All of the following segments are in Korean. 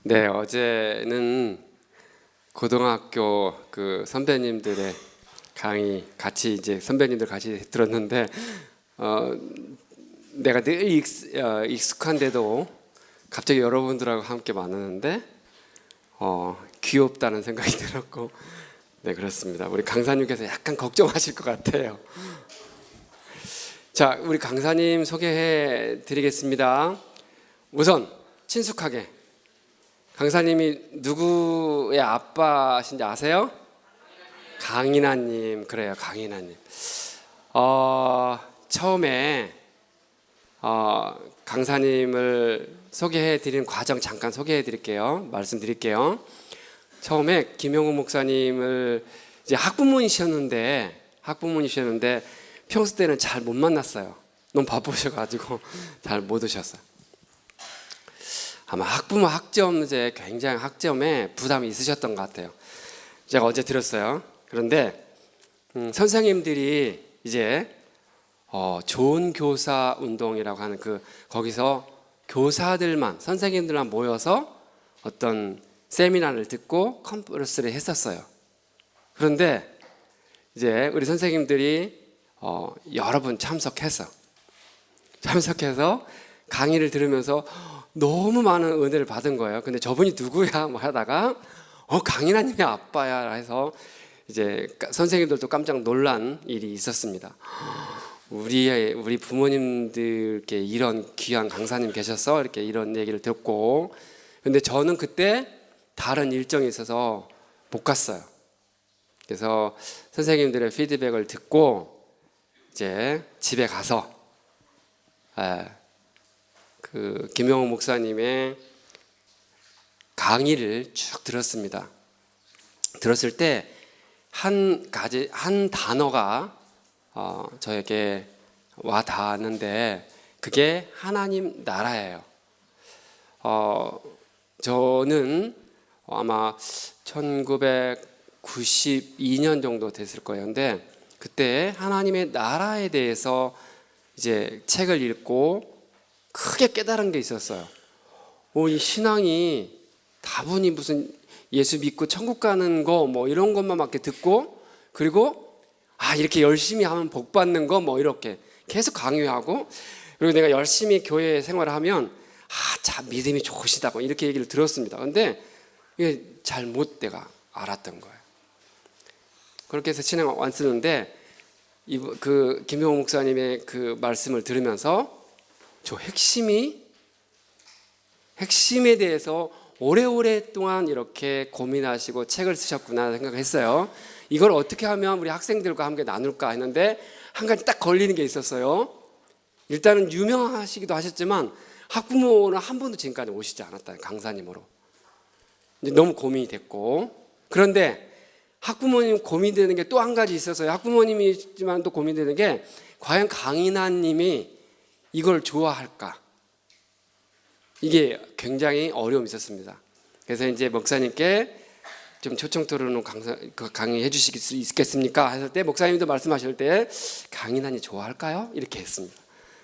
네, 어제는 고등학교 그 선배님들의 강의 같이 이제 선배님들 같이 들었는데 내가 늘 익숙한데도 갑자기 여러분들하고 함께 만나는데 귀엽다는 생각이 들었고, 네, 그렇습니다. 우리 강사님께서 약간 걱정하실 것 같아요. 자, 우리 강사님 소개해 드리겠습니다. 우선 친숙하게 강사님이 누구의 아빠신지 아세요? 강인하님. 그래요, 강인하님. 처음에 강사님을 소개해 드리는 과정 잠깐 소개해 드릴게요. 말씀드릴게요. 처음에 김영우 목사님을 이제 학부모이셨는데 평소 때는 잘 못 만났어요. 너무 바쁘셔가지고 잘 못 오셨어요. 아마 학부모 학점제 굉장히 학점에 부담이 있으셨던 것 같아요. 제가 어제 들었어요. 그런데 선생님들이 이제 좋은 교사 운동이라고 하는 거기서 교사들만 선생님들만 모여서 어떤 세미나를 듣고 컨퍼런스를 했었어요. 그런데 이제 우리 선생님들이 여러 분 참석해서 강의를 들으면서 너무 많은 은혜를 받은 거예요. 근데 저분이 누구야? 뭐 하다가 강인하님의 아빠야 해서 이제 선생님들도 깜짝 놀란 일이 있었습니다. 우리 부모님들께 이런 귀한 강사님 계셔서 이렇게 이런 얘기를 듣고, 근데 저는 그때 다른 일정이 있어서 못 갔어요. 그래서 선생님들의 피드백을 듣고 이제 집에 가서 그 김영우 목사님의 강의를 쭉 들었습니다. 들었을 때 한 단어가 저에게 와 닿았는데 그게 하나님 나라예요. 저는 아마 1992년 정도 됐을 거예요. 근데 그때 하나님의 나라에 대해서 이제 책을 읽고 크게 깨달은 게 있었어요. 이 신앙이 다분히 무슨 예수 믿고 천국 가는 거 뭐 이런 것만 막 듣고, 그리고 이렇게 열심히 하면 복 받는 거 뭐 이렇게 계속 강요하고, 그리고 내가 열심히 교회 생활을 하면 참 믿음이 좋으시다고 이렇게 얘기를 들었습니다. 근데 이게 잘못 내가 알았던 거예요. 그렇게 해서 신앙을 왔었는데 그 김용호 목사님의 그 말씀을 들으면서 저 핵심에 대해서 오래오래 동안 이렇게 고민하시고 책을 쓰셨구나 생각했어요. 이걸 어떻게 하면 우리 학생들과 함께 나눌까 했는데 한 가지 딱 걸리는 게 있었어요. 일단은 유명하시기도 하셨지만 학부모는 한 번도 지금까지 오시지 않았다는 강사님으로 이제 너무 고민이 됐고, 그런데 학부모님 고민되는 게 또 한 가지 있었어요. 학부모님이지만 또 고민되는 게 과연 강인하님이 이걸 좋아할까? 이게 굉장히 어려움이 있었습니다. 그래서 이제 목사님께 좀 초청 토론으로 강의해 주실 수 있겠습니까? 했을 때 목사님도 말씀하실 때 강인하니 좋아할까요? 이렇게 했습니다.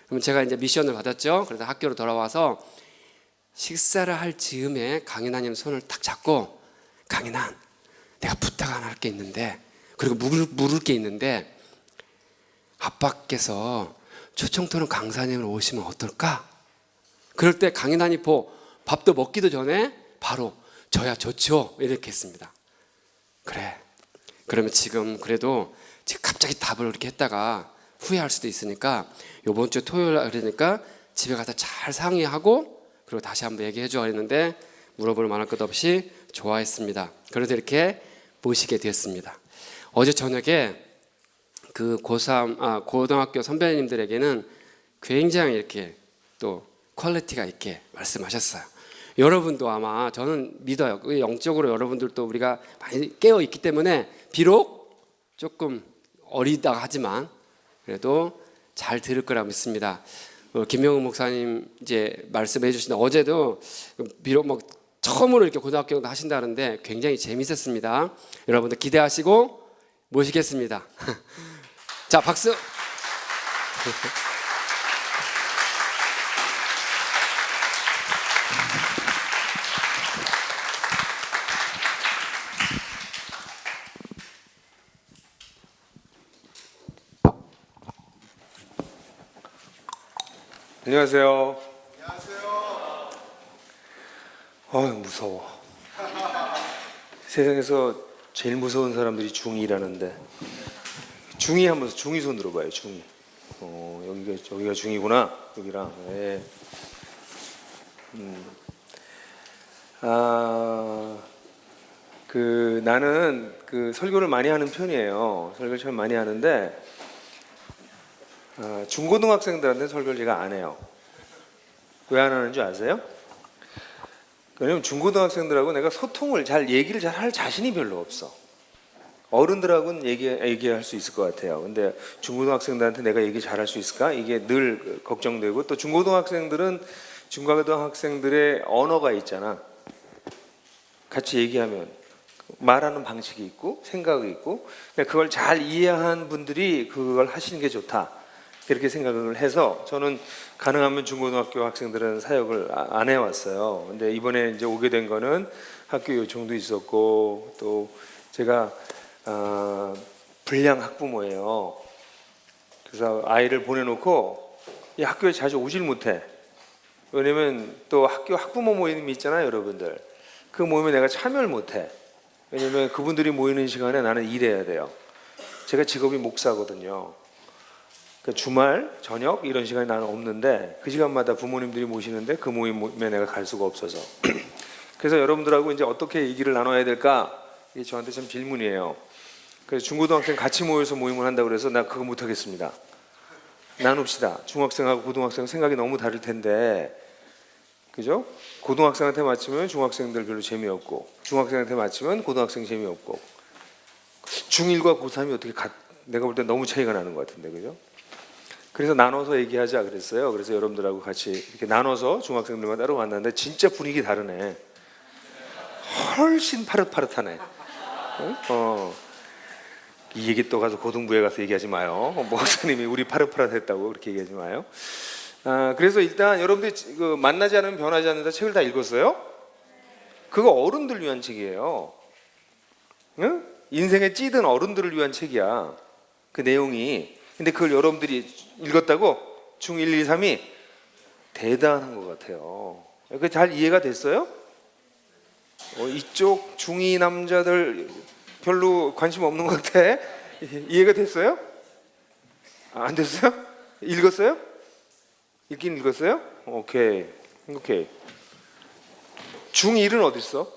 그럼 제가 이제 미션을 받았죠. 그래서 학교로 돌아와서 식사를 할 즈음에 강인하님 손을 딱 잡고, 강인한, 내가 부탁 하나 할 게 있는데, 그리고 물을 게 있는데, 아빠께서 초청 토론 강사님을 오시면 어떨까? 그럴 때 강인하니 밥도 먹기도 전에 바로 저야 좋죠 이렇게 했습니다. 그래, 그러면 지금 그래도 지금 갑자기 답을 이렇게 했다가 후회할 수도 있으니까 이번 주 토요일 그러니까 집에 가서 잘 상의하고 그리고 다시 한번 얘기해 줘 했는데 물어볼 만한 것 없이 좋아했습니다. 그래서 이렇게 모시게 되었습니다. 어제 저녁에 그 고등학교 선배님들에게는 굉장히 이렇게 또 퀄리티가 있게 말씀하셨어요. 여러분도 아마 저는 믿어요. 영적으로 여러분들도 우리가 많이 깨어 있기 때문에 비록 조금 어리다 하지만 그래도 잘 들을 거라 믿습니다. 김영우 목사님 이제 말씀해 주신다. 어제도 비록 뭐 처음으로 이렇게 고등학교 하신다는데 굉장히 재밌었습니다. 여러분들 기대하시고 모시겠습니다. 자, 박수. 안녕하세요. 무서워. 세상에서 제일 무서운 사람들이 중2라는데 중2 한번 중2 손 들어봐요. 중2. 여기가 중2구나. 여기랑. 네. 나는 설교를 많이 하는 편이에요. 설교를 참 많이 하는데 중고등학생들한테 설교를 제가 안 해요. 왜 안 하는 줄 아세요? 왜냐면 중고등학생들하고 내가 얘기를 잘 할 자신이 별로 없어. 어른들하고는 얘기할 수 있을 것 같아요. 근데 중고등학생들한테 내가 얘기 잘 할 수 있을까? 이게 늘 걱정되고, 또 중고등학생들의 언어가 있잖아. 같이 얘기하면 말하는 방식이 있고 생각이 있고, 그걸 잘 이해한 분들이 그걸 하시는 게 좋다, 이렇게 생각을 해서 저는 가능하면 중고등학교 학생들은 사역을 안 해왔어요. 근데 이번에 이제 오게 된 거는 학교 요청도 있었고, 또 제가 불량 학부모예요. 그래서 아이를 보내놓고 이 학교에 자주 오질 못해. 왜냐면 또 학교 학부모 모임이 있잖아요, 여러분들. 그 모임에 내가 참여를 못해. 왜냐면 그분들이 모이는 시간에 나는 일해야 돼요. 제가 직업이 목사거든요. 그러니까 주말, 저녁 이런 시간이 나는 없는데, 그 시간마다 부모님들이 모시는데 그 모임에 내가 갈 수가 없어서 그래서 여러분들하고 이제 어떻게 얘기를 나눠야 될까, 이게 저한테 참 질문이에요. 그래서 중고등학생 같이 모여서 모임을 한다고 그래서 나 그거 못하겠습니다. 나눕시다. 중학생하고 고등학생 생각이 너무 다를 텐데, 그죠? 고등학생한테 맞추면 중학생들 별로 재미없고, 중학생한테 맞추면 고등학생 재미없고, 중1과 고3이 어떻게 내가 볼 때 너무 차이가 나는 것 같은데, 그죠? 그래서 나눠서 얘기하자 그랬어요. 그래서 여러분들하고 같이 이렇게 나눠서 중학생들만 따로 만났는데 진짜 분위기 다르네. 훨씬 파릇파릇하네. 이 얘기 또 가서 고등부에 가서 얘기하지 마요. 목사님이 우리 파릇파릇했다고 그렇게 얘기하지 마요. 그래서 일단 여러분들이 만나지 않으면 변하지 않는다 책을 다 읽었어요? 그거 어른들 위한 책이에요. 응? 인생에 찌든 어른들을 위한 책이야, 그 내용이. 근데 그걸 여러분들이 읽었다고? 중1, 2, 3이 대단한 것 같아요. 그게 잘 이해가 됐어요? 이쪽 중2 남자들 별로 관심 없는 것 같아. 이해가 됐어요? 안 됐어요? 읽었어요? 읽긴 읽었어요? 오케이. 중1은 어디 있어?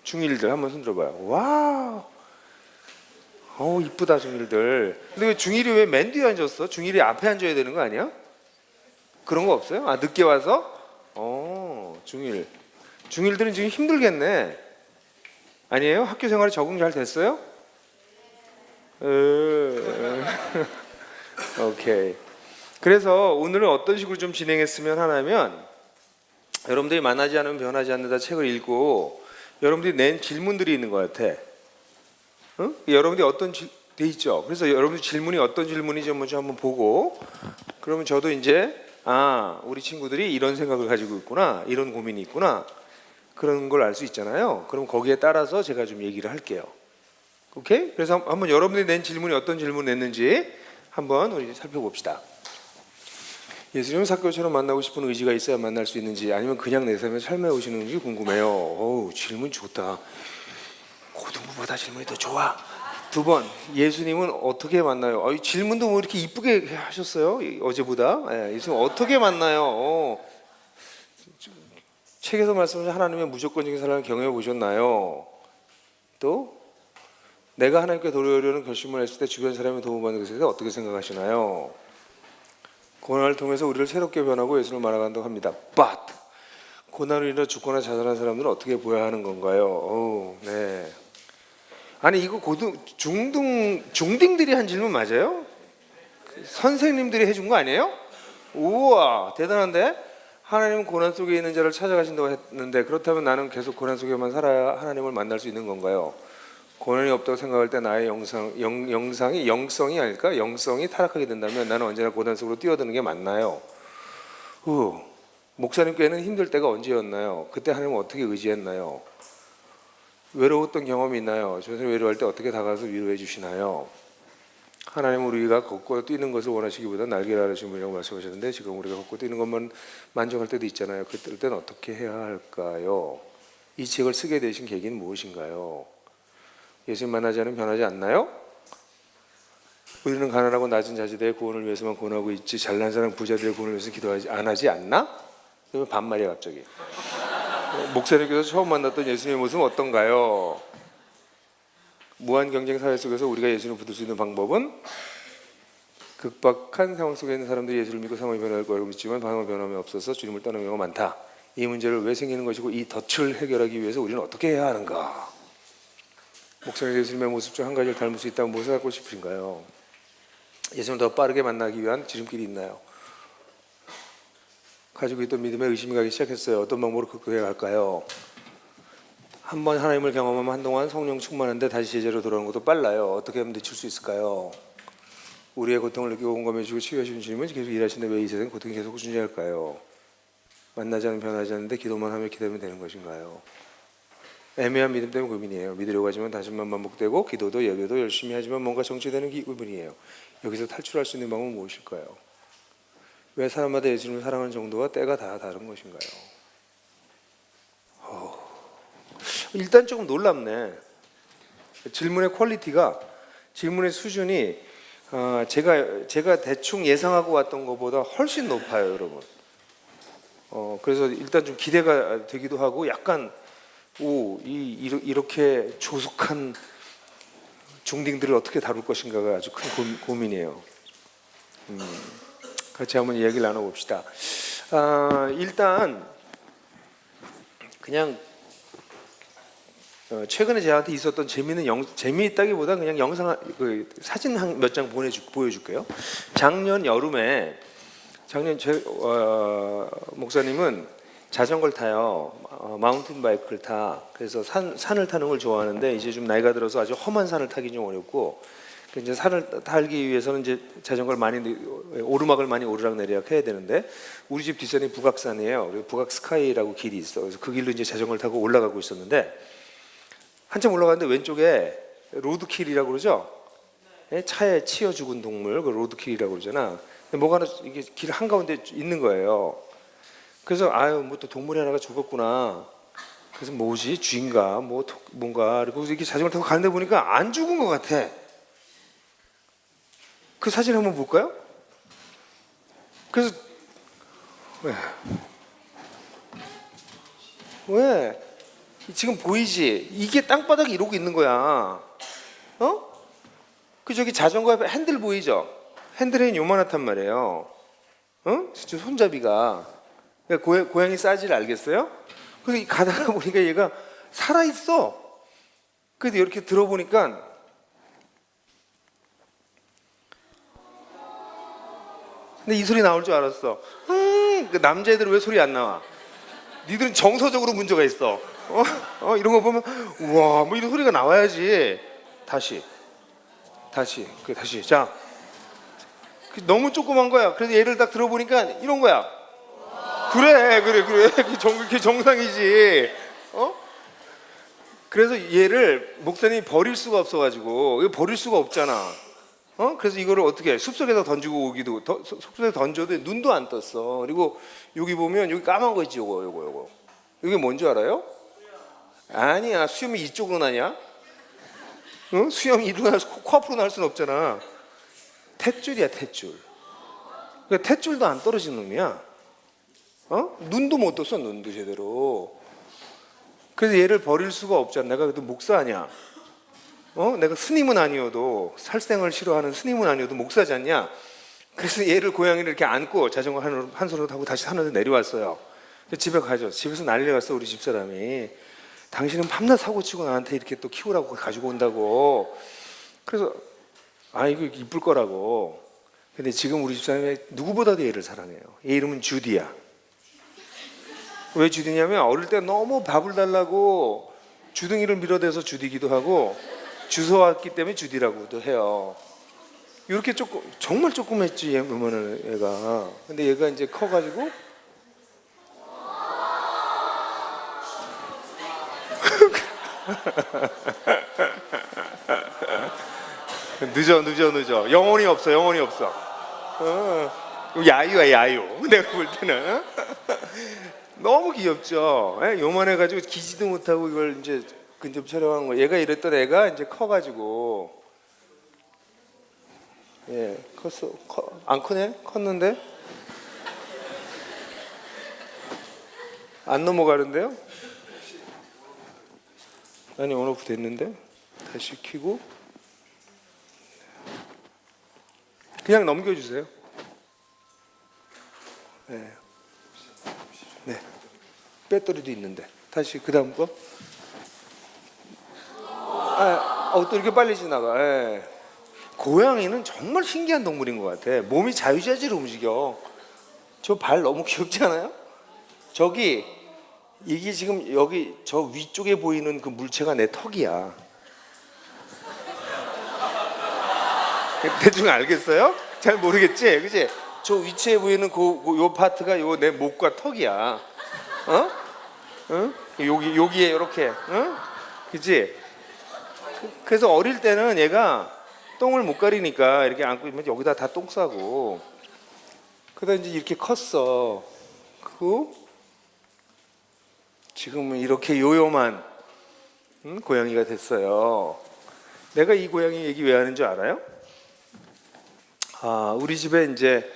중1들 한번 손 들어봐요. 와우. 이쁘다 중1들. 근데 왜 중1이 왜 맨 뒤에 앉았어? 중1이 앞에 앉아야 되는 거 아니야? 그런 거 없어요? 늦게 와서? 중1. 중1들은 지금 힘들겠네. 아니에요? 학교 생활에 적응 잘 됐어요? 오케이. 그래서 오늘은 어떤 식으로 좀 진행했으면 하냐면, 여러분들이 만나지 않으면 변하지 않는다 책을 읽고 여러분들이 낸 질문들이 있는 것 같아. 응? 여러분들이 돼 있죠. 그래서 여러분들 질문이 어떤 질문인지 먼저 한번 보고, 그러면 저도 이제 우리 친구들이 이런 생각을 가지고 있구나, 이런 고민이 있구나, 그런 걸 알 수 있잖아요. 그럼 거기에 따라서 제가 좀 얘기를 할게요. 오케이? 그래서 한번 여러분들이 낸 질문이 어떤 질문을 냈는지 한번 우리 살펴봅시다. 예수님 사교처럼 만나고 싶은 의지가 있어야 만날 수 있는지, 아니면 그냥 내 삶에 오시는지 궁금해요. 질문 좋다. 고등부보다 질문이 더 좋아. 2번, 예수님은 어떻게 만나요? 질문도 뭐 이렇게 이쁘게 하셨어요, 어제보다. 예수님 어떻게 만나요? 책에서 말씀하신 하나님의 무조건적인 사랑을 경험해 보셨나요? 또 내가 하나님께 도래하려는 결심을 했을 때 주변 사람의 도움을 받는 것에 대해서 어떻게 생각하시나요? 고난을 통해서 우리를 새롭게 변하고 예수를 말아간다고 합니다. But 고난으로 인해 죽거나 자살한 사람들은 어떻게 보여야 하는 건가요? 네. 아니 이거 중딩들이 한 질문 맞아요? 선생님들이 해준 거 아니에요? 우와, 대단한데? 하나님은 고난 속에 있는 자를 찾아가신다고 했는데, 그렇다면 나는 계속 고난 속에만 살아야 하나님을 만날 수 있는 건가요? 고난이 없다고 생각할 때 나의 영성이 타락하게 된다면 나는 언제나 고난 속으로 뛰어드는 게 맞나요? 목사님께는 힘들 때가 언제였나요? 그때 하나님은 어떻게 의지했나요? 외로웠던 경험이 있나요? 저는 외로울 때 어떻게 다가가서 위로해 주시나요? 하나님은 우리가 걷고 뛰는 것을 원하시기보다 날개를 달으신 분이라고 말씀하셨는데, 지금 우리가 걷고 뛰는 것만 만족할 때도 있잖아요. 그럴 때는 어떻게 해야 할까요? 이 책을 쓰게 되신 계기는 무엇인가요? 예수님 만나지 않으면 변하지 않나요? 우리는 가난하고 낮은 자들의 구원을 위해서만 구원하고 있지 잘난 사람 부자들의 구원을 위해서 기도하지 안 하지 않나? 그러면 반말이야 갑자기. 목사님께서 처음 만났던 예수님의 모습은 어떤가요? 무한 경쟁 사회 속에서 우리가 예수님을 붙들 수 있는 방법은 극박한 상황 속에 있는 사람들이 예수를 믿고 상황이 변할 거라고 믿지만 상황 변함이 없어서 주님을 떠나는 경우가 많다. 이 문제를 왜 생기는 것이고 이 덫을 해결하기 위해서 우리는 어떻게 해야 하는가? 목사님 예수님의 모습 중 한 가지를 닮을 수 있다면 무엇을 갖고 싶으신가요? 예수님을 더 빠르게 만나기 위한 지름길이 있나요? 가지고 있던 믿음에 의심이 가기 시작했어요. 어떤 방법으로 극복해 갈까요? 한번 하나님을 경험하면 한동안 성령 충만한데 다시 제자로 돌아오는 것도 빨라요. 어떻게 하면 되칠 수 있을까요? 우리의 고통을 느끼고 공감해 주고 치유해 주신 주님은 계속 일하시는데 왜 이 세상에 고통이 계속 존재할까요? 만나지 않으면 변하지 않는데 기도만 하며 기다리면 되는 것인가요? 애매한 믿음 때문에 고민이에요. 믿으려고 하지만 다짐만 반복되고 기도도 예배도 열심히 하지만 뭔가 정체되는 고민이에요. 여기서 탈출할 수 있는 방법은 무엇일까요? 왜 사람마다 예수님을 사랑하는 정도와 때가 다 다른 것인가요? 일단 조금 놀랍네. 질문의 퀄리티가, 질문의 수준이 제가 대충 예상하고 왔던 것보다 훨씬 높아요, 여러분. 그래서 일단 좀 기대가 되기도 하고 약간 이렇게 조숙한 중딩들을 어떻게 다룰 것인가가 아주 큰 고민이에요. 같이 한번 이야기를 나눠봅시다. 일단 그냥 최근에 저한테 있었던 재미있다기보다 그냥 영상 사진 몇 장 보여줄게요. 작년 여름에 목사님은 자전거를 타요. 마운틴 바이크를 타. 그래서 산을 타는 걸 좋아하는데 이제 좀 나이가 들어서 아주 험한 산을 타기 좀 어렵고, 이제 산을 타기 위해서는 이제 자전거를 많이 오르막을 많이 오르락내리락 해야 되는데, 우리 집 뒷산이 북악산이에요. 그리고 북악 스카이라고 길이 있어. 그래서 그 길로 이제 자전거를 타고 올라가고 있었는데, 한참 올라가는데 왼쪽에 로드킬이라고 그러죠. 차에 치여 죽은 동물, 그 로드킬이라고 그러잖아. 근데 뭐가 하나 이게 길 한가운데 있는 거예요. 그래서 뭐 또 동물이 하나가 죽었구나. 그래서 뭐지, 쥐인가 뭔가, 그리고 이렇게 자전거 타고 가는데 보니까 안 죽은 것 같아. 그 사진 한번 볼까요? 그래서 왜 지금 보이지? 이게 땅바닥에 이러고 있는 거야. 그 저기 자전거 앞에 핸들 보이죠? 핸들이 요만하단 말이에요. 진짜 손잡이가. 고양이 사이즈를 알겠어요? 그래서 가다가 보니까 얘가 살아있어. 그래서 이렇게 들어보니까 근데 이 소리 나올 줄 알았어. 그 남자애들은 왜 소리 안 나와? 니들은 정서적으로 문제가 있어. 이런 거 보면 우와 뭐 이런 소리가 나와야지. 다시 자, 너무 조그만 거야. 그래서 얘를 딱 들어보니까 이런 거야. 그래 그게 정상이지. 그래서 얘를 목사님이 버릴 수가 없어가지고, 이거 버릴 수가 없잖아. 그래서 이거를 어떻게 해? 숲속에다 던지고 오기도, 숲속에 던져도 눈도 안 떴어. 그리고 여기 보면 여기 까만 거 있지, 요거 이게 뭔지 알아요? 아니야, 수염이 이쪽으로 나냐? 수염이 이리로 나서 코앞으로 날 수는 없잖아. 탯줄이야, 탯줄. 그러니까 탯줄도 안 떨어진 놈이야. 눈도 못 떴어, 눈도 제대로. 그래서 얘를 버릴 수가 없잖아. 내가 그래도 목사 아니야. 내가 스님은 아니어도, 살생을 싫어하는 스님은 아니어도 목사지 않냐. 그래서 얘를, 고양이를 이렇게 안고 자전거 한 손으로 타고 다시 산으로 내려왔어요. 집에 가죠. 집에서 난리가 났어, 우리 집사람이. 당신은 밤낮 사고치고 나한테 이렇게 또 키우라고 가지고 온다고. 그래서 이거 이쁠 거라고. 근데 지금 우리 집사람이 누구보다도 얘를 사랑해요. 얘 이름은 주디야. 왜 주디냐면 어릴 때 너무 밥을 달라고 주둥이를 밀어대서 주디기도 하고, 주워왔기 때문에 주디라고도 해요. 이렇게 정말 조그맸지, 얘가. 근데 얘가 이제 커가지고 늦어. 영혼이 없어. 야유야, 야유. 내가 볼 때는. 너무 귀엽죠. 예? 요만해가지고 기지도 못하고 이걸 이제 근접 촬영한 거. 얘가 이랬던 애가 이제 커가지고, 예, 컸어. 안 크네? 컸는데? 안 넘어가는데요? 아니, 온오프 됐는데? 다시 켜고. 그냥 넘겨주세요. 네. 네. 배터리도 있는데. 다시 그 다음 거. 또 이렇게 빨리 지나가. 예. 고양이는 정말 신기한 동물인 것 같아. 몸이 자유자재로 움직여. 저 발 너무 귀엽지 않아요? 저기 이게 지금 여기 저 위쪽에 보이는 그 물체가 내 턱이야. 대충 알겠어요? 잘 모르겠지, 그지? 저 위치에 보이는 요 파트가 요 내 목과 턱이야. 어? 응? 여기에 이렇게, 응? 그지? 그래서 어릴 때는 얘가 똥을 못 가리니까 이렇게 안고 있으면 여기다 다 똥 싸고. 그러다 이제 이렇게 컸어. 그 지금은 이렇게 요요만 고양이가 됐어요. 내가 이 고양이 얘기 왜 하는 줄 알아요? 우리 집에 이제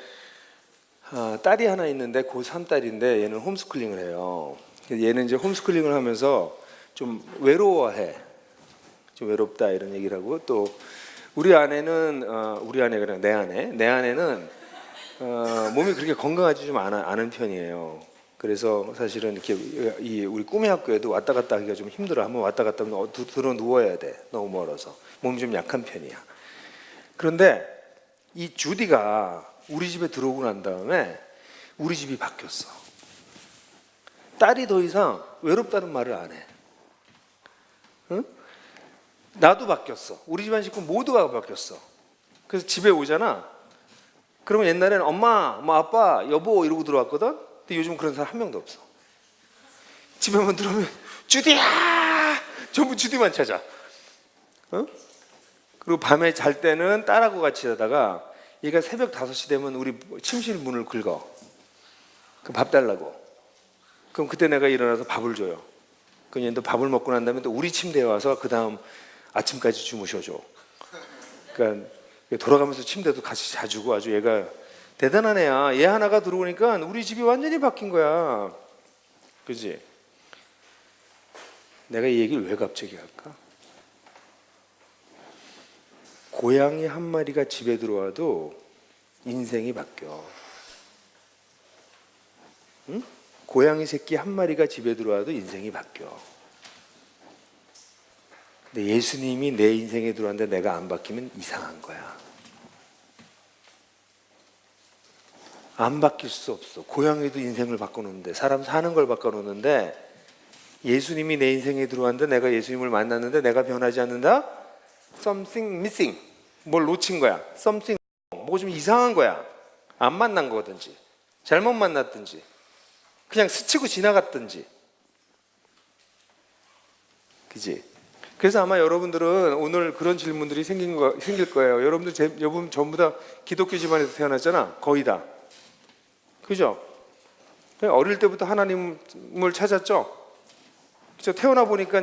딸이 하나 있는데 고3 딸인데 얘는 홈스쿨링을 해요. 얘는 이제 홈스쿨링을 하면서 좀 외로워해. 좀 외롭다 이런 얘기를 하고, 또 우리 아내는 우리 아내가 그냥 내 아내는 몸이 그렇게 건강하지 좀 않은 편이에요. 그래서 사실은 이렇게 우리 꿈의 학교에도 왔다 갔다 하기가 좀 힘들어. 한번 왔다 갔다 하면 들어 누워야 돼. 너무 멀어서 몸이 좀 약한 편이야. 그런데 이 주디가 우리 집에 들어오고 난 다음에 우리 집이 바뀌었어. 딸이 더 이상 외롭다는 말을 안 해. 응? 나도 바뀌었어. 우리 집안 식구 모두가 바뀌었어. 그래서 집에 오잖아. 그러면 옛날에는 엄마, 뭐 아빠, 여보 이러고 들어왔거든. 근데 요즘 그런 사람 한 명도 없어. 집에만 들어오면 주디야! 전부 주디만 찾아. 어? 그리고 밤에 잘 때는 딸하고 같이 자다가 얘가 새벽 5시 되면 우리 침실 문을 긁어. 그 밥 달라고. 그럼 그때 내가 일어나서 밥을 줘요. 그럼 얘도 밥을 먹고 난 다음에 또 우리 침대에 와서 그 다음 아침까지 주무셔줘. 그러니까 돌아가면서 침대도 같이 자주고 아주 얘가 대단한 애야. 얘 하나가 들어오니까 우리 집이 완전히 바뀐 거야. 그지? 내가 이 얘기를 왜 갑자기 할까? 고양이 한 마리가 집에 들어와도 인생이 바뀌어. 응? 고양이 새끼 한 마리가 집에 들어와도 인생이 바뀌어. 근데 예수님이 내 인생에 들어왔는데 내가 안 바뀌면 이상한 거야. 안 바뀔 수 없어. 고양이도 인생을 바꿔놓는데, 사람 사는 걸 바꿔놓는데, 예수님이 내 인생에 들어왔는데 내가 예수님을 만났는데 내가 변하지 않는다? Something missing. 뭘 놓친 거야. Something 뭐 좀 이상한 거야. 안 만난 거든지 잘못 만났든지 그냥 스치고 지나갔든지. 그지? 그래서 아마 여러분들은 오늘 그런 질문들이 생길 거예요. 여러분 전부 다 기독교 집안에서 태어났잖아. 거의 다. 그죠? 어릴 때부터 하나님을 찾았죠? 그죠? 태어나 보니까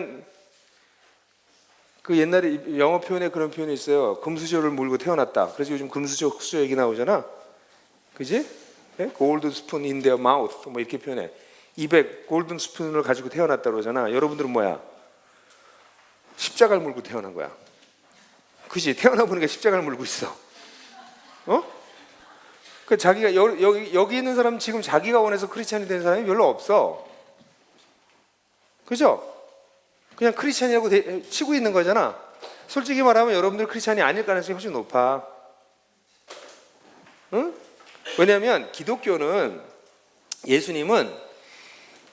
그 옛날에 영어 표현에 그런 표현이 있어요. 금수저를 물고 태어났다. 그래서 요즘 금수저 얘기 나오잖아. 그지? 골드 스푼 in their mouth 뭐 이렇게 표현해. 입에 골든 스푼을 가지고 태어났다 그러잖아. 여러분들은 뭐야? 십자가를 물고 태어난 거야. 그지? 태어나 보니까 십자가를 물고 있어. 그 자기가 여기 있는 사람 지금 자기가 원해서 크리스찬이 된 사람이 별로 없어. 그죠? 그냥 크리스찬이라고 치고 있는 거잖아. 솔직히 말하면 여러분들 크리스찬이 아닐 가능성이 훨씬 높아. 응? 왜냐하면 기독교는, 예수님은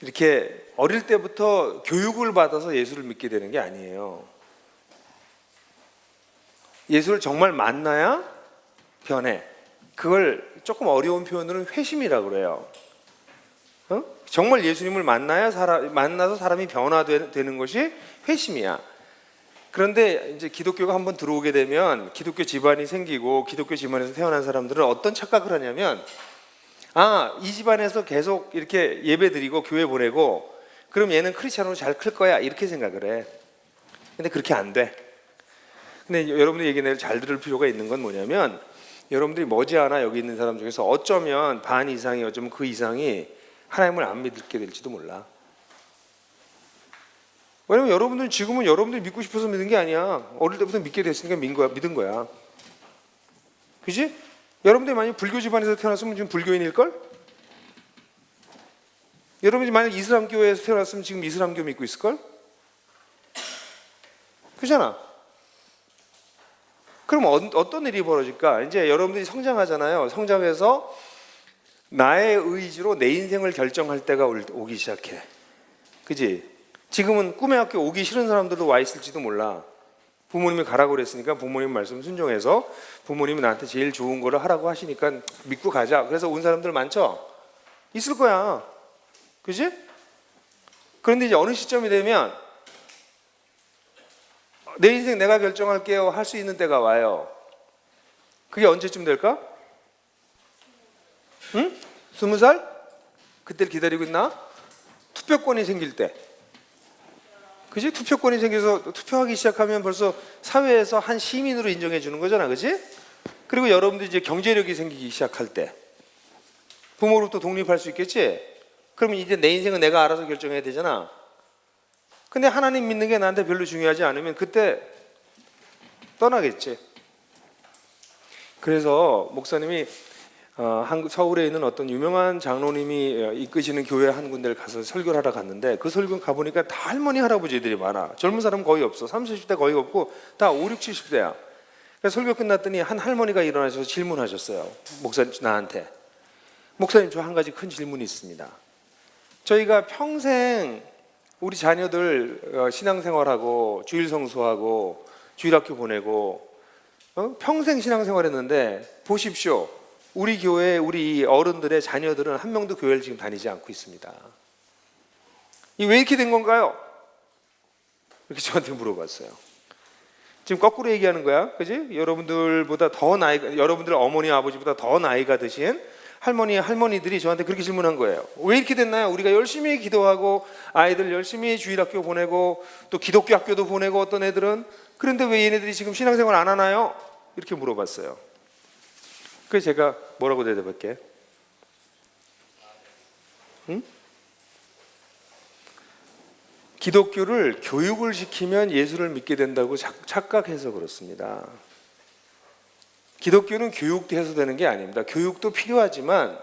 이렇게 어릴 때부터 교육을 받아서 예수를 믿게 되는 게 아니에요. 예수를 정말 만나야 변해. 그걸 조금 어려운 표현으로는 회심이라고 그래요. 정말 예수님을 만나서 사람이 변화되는 것이 회심이야. 그런데 이제 기독교가 한번 들어오게 되면 기독교 집안이 생기고 기독교 집안에서 태어난 사람들은 어떤 착각을 하냐면 이 집안에서 계속 이렇게 예배 드리고 교회 보내고 그럼 얘는 크리스찬으로 잘 클 거야 이렇게 생각을 해. 근데 그렇게 안 돼. 근데 여러분들 얘기를 잘 들을 필요가 있는 건 뭐냐면 여러분들이 머지않아 여기 있는 사람 중에서 어쩌면 반 이상이 어쩌면 그 이상이 하나님을 안 믿게 될지도 몰라. 왜냐면 여러분들은 지금은 여러분들이 믿고 싶어서 믿은 게 아니야. 어릴 때부터 믿게 됐으니까 믿은 거야. 그지? 여러분들이 만약 불교 집안에서 태어났으면 지금 불교인일걸? 여러분이 만약 이슬람교에서 태어났으면 지금 이슬람교 믿고 있을걸? 그잖아. 그럼 어떤 일이 벌어질까? 이제 여러분들이 성장하잖아요. 성장해서 나의 의지로 내 인생을 결정할 때가 오기 시작해. 그지? 지금은 꿈의 학교 오기 싫은 사람들도 와 있을지도 몰라. 부모님이 가라고 그랬으니까 부모님 말씀 순종해서 부모님이 나한테 제일 좋은 거를 하라고 하시니까 믿고 가자. 그래서 온 사람들 많죠? 있을 거야. 그지? 그런데 이제 어느 시점이 되면 내 인생 내가 결정할게요 할 수 있는 때가 와요. 그게 언제쯤 될까? 응? 20살? 그때를 기다리고 있나? 투표권이 생길 때. 그지? 투표권이 생겨서 투표하기 시작하면 벌써 사회에서 한 시민으로 인정해 주는 거잖아. 그지? 그리고 여러분들이 이제 경제력이 생기기 시작할 때 부모로부터 독립할 수 있겠지? 그러면 이제 내 인생은 내가 알아서 결정해야 되잖아. 근데 하나님 믿는 게 나한테 별로 중요하지 않으면 그때 떠나겠지. 그래서 목사님이 서울에 있는 어떤 유명한 장로님이 이끄시는 교회 한 군데를 가서 설교를 하러 갔는데 그 설교 가보니까 다 할머니 할아버지들이 많아. 젊은 사람은 거의 없어. 30, 40대 거의 없고 다 5, 6, 70대야. 그래서 설교 끝났더니 한 할머니가 일어나셔서 질문하셨어요. 나한테. 목사님, 저 한 가지 큰 질문이 있습니다. 저희가 평생 우리 자녀들 신앙생활하고 주일 성수하고 주일학교 보내고 평생 신앙생활했는데 보십시오. 우리 교회 우리 어른들의 자녀들은 한 명도 교회를 지금 다니지 않고 있습니다. 이 왜 이렇게 된 건가요? 이렇게 저한테 물어봤어요. 지금 거꾸로 얘기하는 거야, 그지? 여러분들보다 더 여러분들 어머니 아버지보다 더 나이가 드신 할머니들이 저한테 그렇게 질문한 거예요. 왜 이렇게 됐나요? 우리가 열심히 기도하고 아이들 열심히 주일학교 보내고 또 기독교 학교도 보내고 어떤 애들은 그런데 왜 얘네들이 지금 신앙생활 안 하나요? 이렇게 물어봤어요. 그래서 제가 뭐라고 대답할게? 응? 기독교를 교육을 시키면 예수를 믿게 된다고 착각해서 그렇습니다. 기독교는 교육돼서 되는 게 아닙니다. 교육도 필요하지만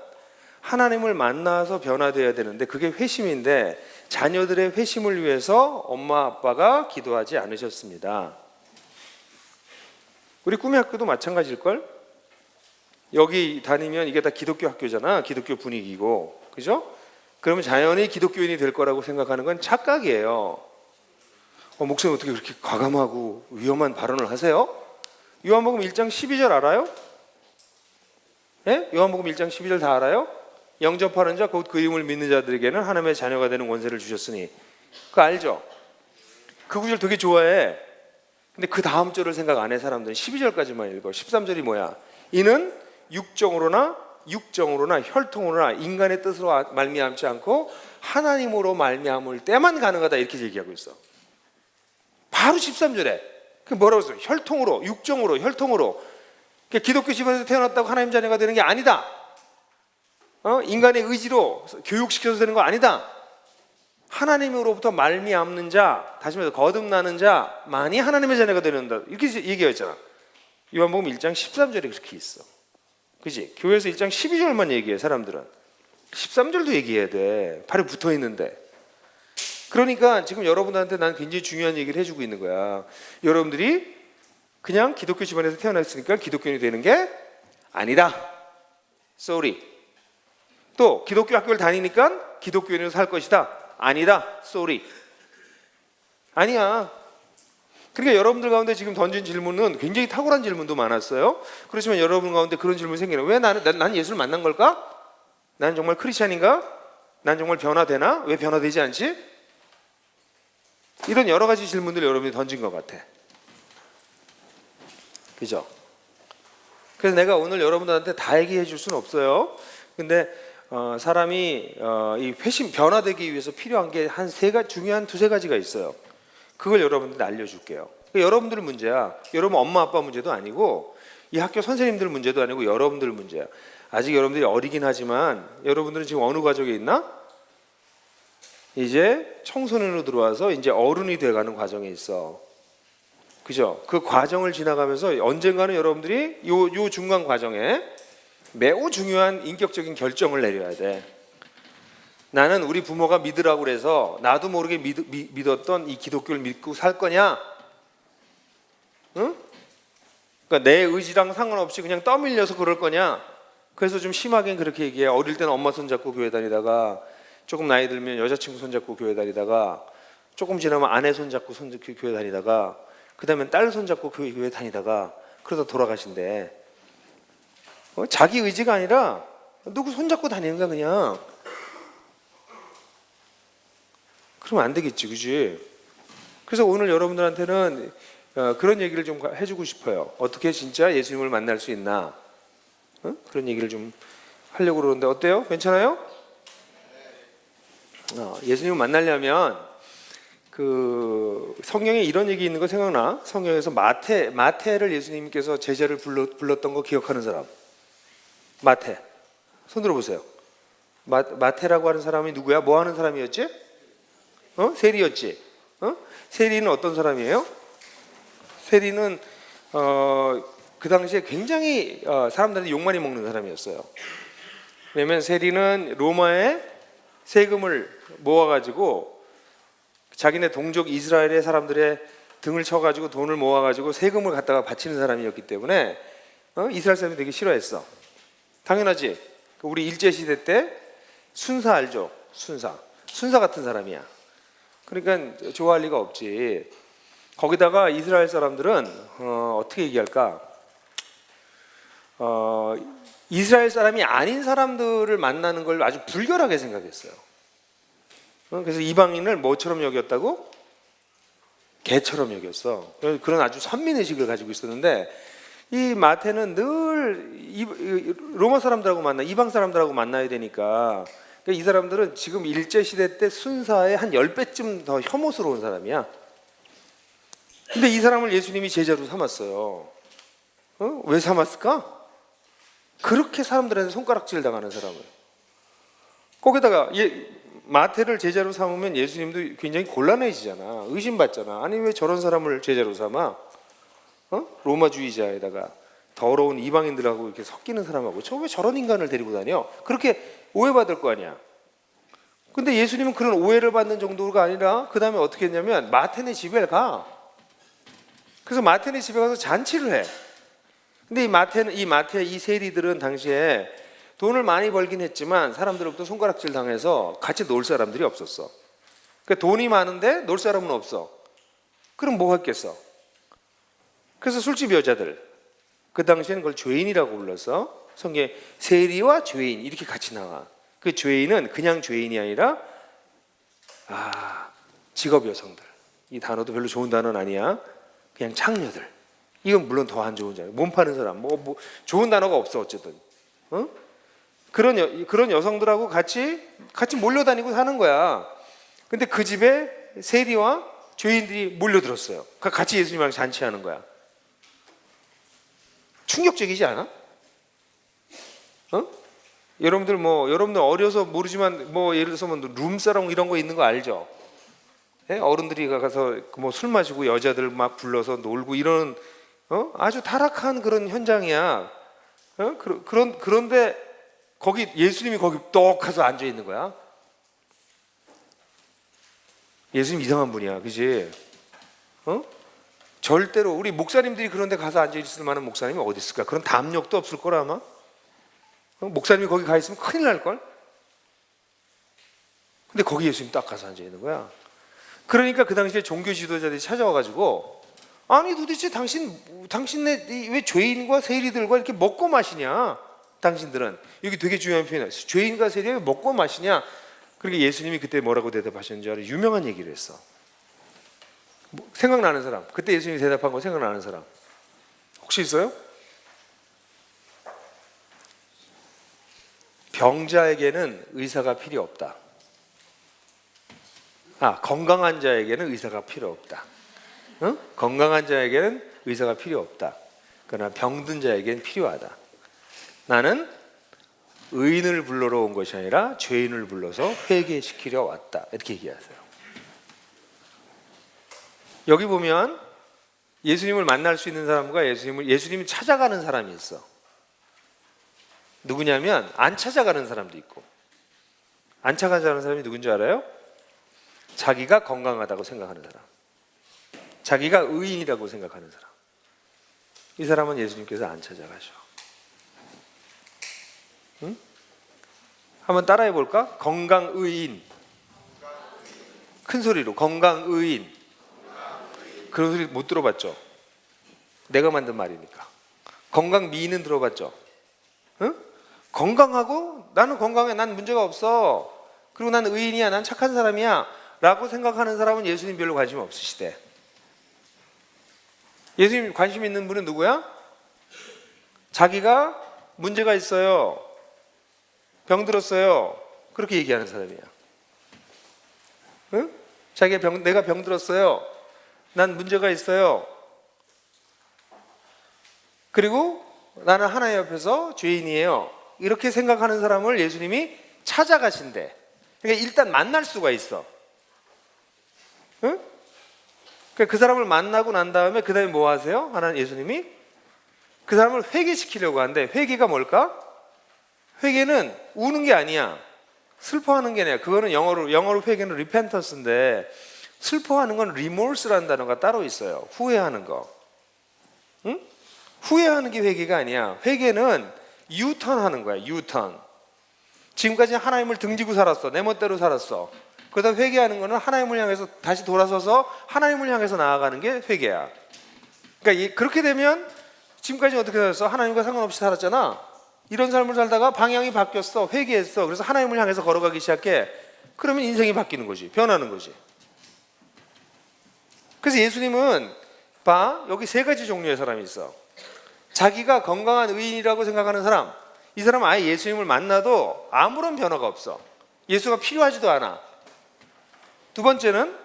하나님을 만나서 변화되어야 되는데 그게 회심인데 자녀들의 회심을 위해서 엄마 아빠가 기도하지 않으셨습니다. 우리 꿈의 학교도 마찬가지일걸? 여기 다니면 이게 다 기독교 학교잖아. 기독교 분위기고. 그죠? 그러면 자연히 기독교인이 될 거라고 생각하는 건 착각이에요. 목사님 어떻게 그렇게 과감하고 위험한 발언을 하세요? 요한복음 1장 12절 알아요? 예? 요한복음 1장 12절 다 알아요? 영접하는 자 곧 그 이름을 믿는 자들에게는 하나님의 자녀가 되는 권세를 주셨으니. 그거 알죠? 그 구절 되게 좋아해. 근데 그 다음 절을 생각 안 해 사람들은 12절까지만 읽어. 13절이 뭐야? 이는 육정으로나 혈통으로나 인간의 뜻으로 말미암지 않고 하나님으로 말미암을 때만 가능하다 이렇게 얘기하고 있어. 바로 13절에 그 뭐라고 했어요? 육정으로 혈통으로. 기독교 집안에서 태어났다고 하나님 자녀가 되는 게 아니다. 인간의 의지로 교육시켜서 되는 거 아니다. 하나님으로부터 말미암는 자, 다시 말해서 거듭나는 자만이 하나님의 자녀가 되는다. 이렇게 얘기했잖아. 요한복음 1장 13절에 그렇게 있어. 그지? 교회에서 1장 12절만 얘기해 사람들은. 13절도 얘기해야 돼. 발에 붙어 있는데. 그러니까 지금 여러분한테 난 굉장히 중요한 얘기를 해주고 있는 거야. 여러분들이 그냥 기독교 집안에서 태어났으니까 기독교인이 되는 게 아니다. Sorry. 또 기독교 학교를 다니니까 기독교인으로 살 것이다. 아니다. Sorry. 아니야. 그러니까 여러분들 가운데 지금 던진 질문은 굉장히 탁월한 질문도 많았어요. 그렇지만 여러분 가운데 그런 질문이 생기는 왜 난 예수를 만난 걸까? 난 정말 크리스찬인가? 난 정말 변화되나? 왜 변화되지 않지? 이런 여러 가지 질문들 여러분이 던진 것 같아. 그죠? 그래서 내가 오늘 여러분들한테 다 얘기해 줄 수는 없어요. 근데 사람이 이 회심 변화되기 위해서 필요한 게 한 중요한 두세 가지가 있어요. 그걸 여러분들한테 알려줄게요. 여러분들 문제야. 여러분 엄마 아빠 문제도 아니고 이 학교 선생님들 문제도 아니고 여러분들 문제야. 아직 여러분들이 어리긴 하지만 여러분들은 지금 어느 과정에 있나? 이제 청소년으로 들어와서 이제 어른이 돼가는 과정에 있어. 그죠? 그 과정을 지나가면서 언젠가는 여러분들이 요 중간 과정에 매우 중요한 인격적인 결정을 내려야 돼. 나는 우리 부모가 믿으라고 그래서 나도 모르게 믿었던 이 기독교를 믿고 살 거냐? 응? 그러니까 내 의지랑 상관없이 그냥 떠밀려서 그럴 거냐? 그래서 좀 심하게 그렇게 얘기해. 어릴 때는 엄마 손잡고 교회 다니다가 조금 나이 들면 여자친구 손잡고 교회 다니다가 조금 지나면 아내 손잡고 교회 다니다가 그 다음엔 딸 손잡고 교회 다니다가 그러다 돌아가신대. 자기 의지가 아니라 누구 손잡고 다니는 거야 그냥. 그러면 안 되겠지, 그지? 그래서 오늘 여러분들한테는 그런 얘기를 좀 해주고 싶어요. 어떻게 진짜 예수님을 만날 수 있나? 그런 얘기를 좀 하려고 그러는데 어때요? 괜찮아요? 예수님을 만나려면 그 성경에 이런 얘기 있는 거 생각나? 성경에서 마태를 예수님께서 제자를 불렀던 거 기억하는 사람? 마태 손 들어보세요. 마태라고 하는 사람이 누구야? 뭐 하는 사람이었지? 세리였지? 세리는 어떤 사람이에요? 세리는 그 당시에 굉장히 사람들한테 욕 많이 먹는 사람이었어요. 왜냐면 세리는 로마에 세금을 모아가지고 자기네 동족 이스라엘의 사람들의 등을 쳐가지고 돈을 모아가지고 세금을 갖다가 바치는 사람이었기 때문에 이스라엘 사람이 되게 싫어했어. 당연하지. 우리 일제시대 때 순사 알죠? 순사 같은 사람이야. 그러니까 좋아할 리가 없지. 거기다가 이스라엘 사람들은 어떻게 얘기할까? 이스라엘 사람이 아닌 사람들을 만나는 걸 아주 불결하게 생각했어요. 그래서 이방인을 뭐처럼 여겼다고? 개처럼 여겼어. 그런 아주 선민의식을 가지고 있었는데 이 마태는 늘 로마 사람들하고 이방 사람들하고 만나야 되니까 이 사람들은 지금 일제시대 때 순사의 한 10배쯤 더 혐오스러운 사람이야. 근데 이 사람을 예수님이 제자로 삼았어요. 왜 삼았을까? 그렇게 사람들한테 손가락질 당하는 사람을. 거기다가 마태를 제자로 삼으면 예수님도 굉장히 곤란해지잖아. 의심받잖아. 아니 왜 저런 사람을 제자로 삼아? 로마주의자에다가 더러운 이방인들하고 이렇게 섞이는 사람하고 왜 저런 인간을 데리고 다녀? 그렇게 오해받을 거 아니야. 근데 예수님은 그런 오해를 받는 정도가 아니라 그 다음에 어떻게 했냐면 마태네 집에 가. 그래서 마태네 집에 가서 잔치를 해. 근데 이 세리들은 당시에 돈을 많이 벌긴 했지만 사람들로부터 손가락질 당해서 같이 놀 사람들이 없었어. 그러니까 돈이 많은데 놀 사람은 없어. 그럼 뭐 했겠어? 그래서 술집 여자들, 그 당시에는 그걸 죄인이라고 불러서 성경에 세리와 죄인 이렇게 같이 나와. 그 죄인은 그냥 죄인이 아니라 직업 여성들. 이 단어도 별로 좋은 단어는 아니야. 그냥 창녀들. 이건 물론 더 안 좋은 단어. 몸 파는 사람. 뭐 좋은 단어가 없어 어쨌든. 그런 여성들하고 같이 몰려다니고 사는 거야. 근데 그 집에 세리와 죄인들이 몰려들었어요. 같이 예수님이랑 잔치하는 거야. 충격적이지 않아? 여러분들 어려서 모르지만 예를 들어서 룸사롱 이런 거 있는 거 알죠? 예? 어른들이 가서 술 마시고 여자들 막 불러서 놀고 이런 아주 타락한 그런 현장이야. 그런데 거기 예수님이 거기 똑 가서 앉아 있는 거야. 예수님 이상한 분이야, 그지? 절대로 우리 목사님들이 그런데 가서 앉아 있을 만한 목사님이 어디 있을까? 그런 담력도 없을 거라 아마. 목사님이 거기 가 있으면 큰일 날 걸. 근데 거기 예수님 딱 가서 앉아 있는 거야. 그러니까 그 당시에 종교 지도자들이 찾아와가지고 아니 도대체 당신네 왜 죄인과 세리들과 이렇게 먹고 마시냐? 당신들은 여기 되게 중요한 표현이야. 죄인과 세리가 왜 먹고 마시냐? 그러니까 예수님이 그때 뭐라고 대답하셨는지 알아요? 유명한 얘기를 했어. 생각나는 사람. 그때 예수님이 대답한 거 생각나는 사람. 혹시 있어요? 병자에게는 의사가 필요 없다. 건강한 자에게는 의사가 필요 없다. 응? 건강한 자에게는 의사가 필요 없다. 그러나 병든 자에게는 필요하다. 나는 의인을 불러러 온 것이 아니라 죄인을 불러서 회개시키려 왔다. 이렇게 얘기하세요. 여기 보면 예수님을 만날 수 있는 사람과 예수님을 찾아가는 사람이 있어. 누구냐면 안 찾아가는 사람도 있고. 안 찾아가는 사람이 누군지 알아요? 자기가 건강하다고 생각하는 사람, 자기가 의인이라고 생각하는 사람. 이 사람은 예수님께서 안 찾아가셔. 응? 한번 따라해 볼까? 건강의인. 큰 소리로 건강의인. 그런 소리 못 들어봤죠? 내가 만든 말이니까. 건강미인은 들어봤죠? 응? 건강하고 나는 건강해, 난 문제가 없어, 그리고 난 의인이야, 난 착한 사람이야 라고 생각하는 사람은 예수님 별로 관심 없으시대. 예수님 관심 있는 분은 누구야? 자기가 문제가 있어요, 병들었어요, 그렇게 얘기하는 사람이야. 응? 내가 병들었어요, 난 문제가 있어요, 그리고 나는 하나님 앞에서 죄인이에요, 이렇게 생각하는 사람을 예수님이 찾아가신대. 그러니까 일단 만날 수가 있어. 응? 그러니까 그 사람을 만나고 난 다음에 그 다음에 뭐 하세요? 하나님 예수님이 그 사람을 회개시키려고 하는데, 회개가 뭘까? 회개는 우는 게 아니야, 슬퍼하는 게 아니야. 그거는 영어로 회개는 repentance인데, 슬퍼하는 건 remorse라는 단어가 따로 있어요. 후회하는 거. 응? 후회하는 게 회개가 아니야. 회개는 유턴하는 거야. 유턴. 지금까지 하나님을 등지고 살았어, 내 멋대로 살았어. 그러다 회개하는 거는 하나님을 향해서 다시 돌아서서 하나님을 향해서 나아가는 게 회개야. 그러니까 그렇게 되면 지금까지 어떻게 살았어? 하나님과 상관없이 살았잖아. 이런 삶을 살다가 방향이 바뀌었어, 회개했어, 그래서 하나님을 향해서 걸어가기 시작해. 그러면 인생이 바뀌는 거지, 변하는 거지. 그래서 예수님은 여기 세 가지 종류의 사람이 있어. 자기가 건강한 의인이라고 생각하는 사람, 이 사람은 아예 예수님을 만나도 아무런 변화가 없어. 예수가 필요하지도 않아. 두 번째는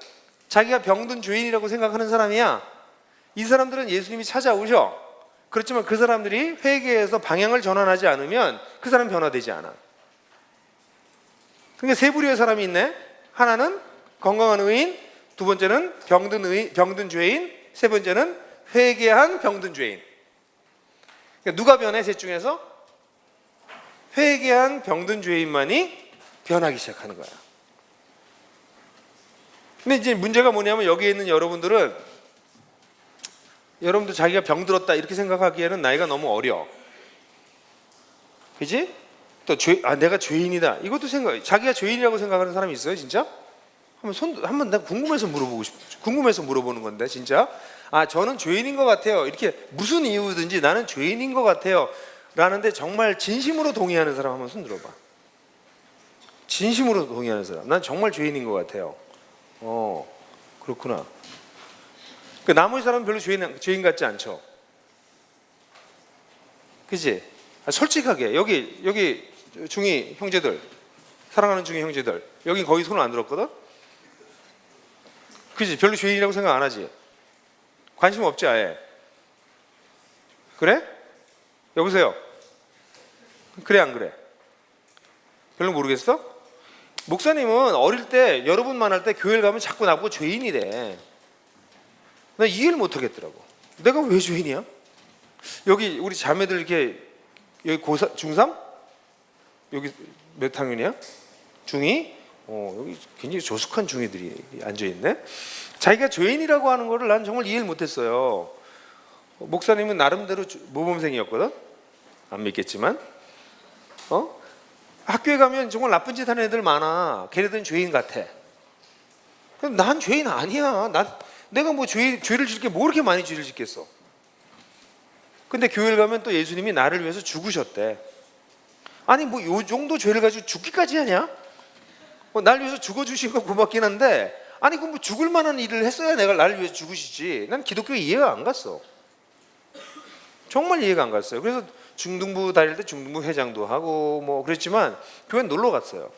자기가 병든 죄인이라고 생각하는 사람이야. 이 사람들은 예수님이 찾아오셔. 그렇지만 그 사람들이 회개해서 방향을 전환하지 않으면 그 사람 변화되지 않아. 그러니까 세 부류의 사람이 있네. 하나는 건강한 의인, 두 번째는 병든 죄인, 세 번째는 회개한 병든 죄인. 그러니까 누가 변해? 셋 중에서 회개한 병든 죄인만이 변하기 시작하는 거야. 근데 이제 문제가 뭐냐면, 여기에 있는 여러분들 자기가 병들었다 이렇게 생각하기에는 나이가 너무 어려. 그지? 또 내가 죄인이다 이것도 자기가 죄인이라고 생각하는 사람이 있어요, 진짜? 한번 내가 궁금해서 물어보는 건데, 진짜. 저는 죄인인 것 같아요, 이렇게 무슨 이유든지 나는 죄인인 것 같아요 라는데 정말 진심으로 동의하는 사람 한번 손 들어봐. 진심으로 동의하는 사람, 난 정말 죄인인 것 같아요. 그렇구나. 나머지 사람은 별로 죄인 같지 않죠. 그치? 솔직하게 여기 중이 형제들, 사랑하는 중이 형제들, 여기 거의 손을 안 들었거든? 그치? 별로 죄인이라고 생각 안 하지? 관심 없지 아예? 그래? 여보세요? 그래 안 그래? 별로 모르겠어? 목사님은 어릴 때 여러분 만날 때 교회를 가면 자꾸 나보고 죄인이래. 나 이해를 못 하겠더라고. 내가 왜 죄인이야? 여기 우리 자매들 이렇게 여기 중3? 여기 몇 학년이야? 중2? 여기 굉장히 조숙한 중2들이 앉아있네. 자기가 죄인이라고 하는 거를 난 정말 이해를 못했어요. 목사님은 나름대로 모범생이었거든? 안 믿겠지만 학교에 가면 정말 나쁜 짓 하는 애들 많아. 걔네들은 죄인 같아. 난 죄인 아니야. 내가 뭐 죄를 짓게 뭐 이렇게 많이 죄를 짓겠어. 근데 교회를 가면 또 예수님이 나를 위해서 죽으셨대. 아니 뭐 요 정도 죄를 가지고 죽기까지 하냐? 날 위해서 죽어주신 거 고맙긴 한데, 아니 그 뭐 죽을 만한 일을 했어야 내가 나를 위해서 죽으시지. 난 기독교 이해가 안 갔어. 정말 이해가 안 갔어요. 그래서 중등부 다닐 때 중등부 회장도 하고 뭐 그랬지만 교회 놀러 갔어요.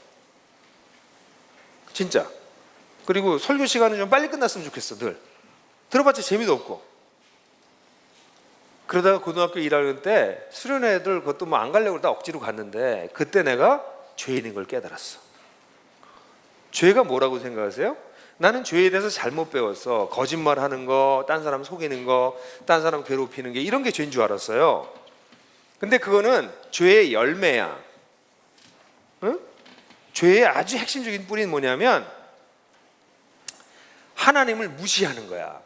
진짜. 그리고 설교 시간은 좀 빨리 끝났으면 좋겠어. 늘 들어봤자 재미도 없고. 그러다가 고등학교 1학년 때 수련회 애들 그것도 뭐 안 가려고 다 억지로 갔는데 그때 내가 죄인인 걸 깨달았어. 죄가 뭐라고 생각하세요? 나는 죄에 대해서 잘못 배웠어. 거짓말하는 거, 딴 사람 속이는 거, 딴 사람 괴롭히는 게 이런 게 죄인 줄 알았어요. 근데 그거는 죄의 열매야. 응? 죄의 아주 핵심적인 뿌리는 뭐냐면 하나님을 무시하는 거야.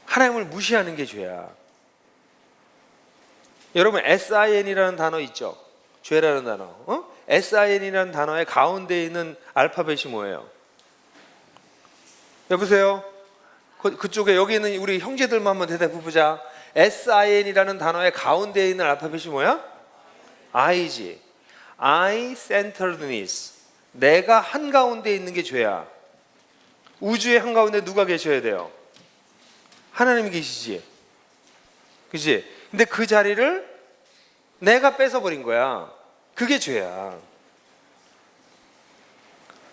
하나님을 무시하는 게 죄야. 여러분 SIN이라는 단어 있죠? 죄라는 단어. SIN이라는 단어의 가운데 있는 알파벳이 뭐예요? 여보세요? 그쪽에 여기 있는 우리 형제들만 한번 대답해 보자. SIN이라는 단어의 가운데 있는 알파벳이 뭐야? I지. I-centeredness. 내가 한가운데 있는 게 죄야. 우주의 한가운데 누가 계셔야 돼요? 하나님이 계시지. 그치? 근데 그 자리를 내가 뺏어버린 거야. 그게 죄야.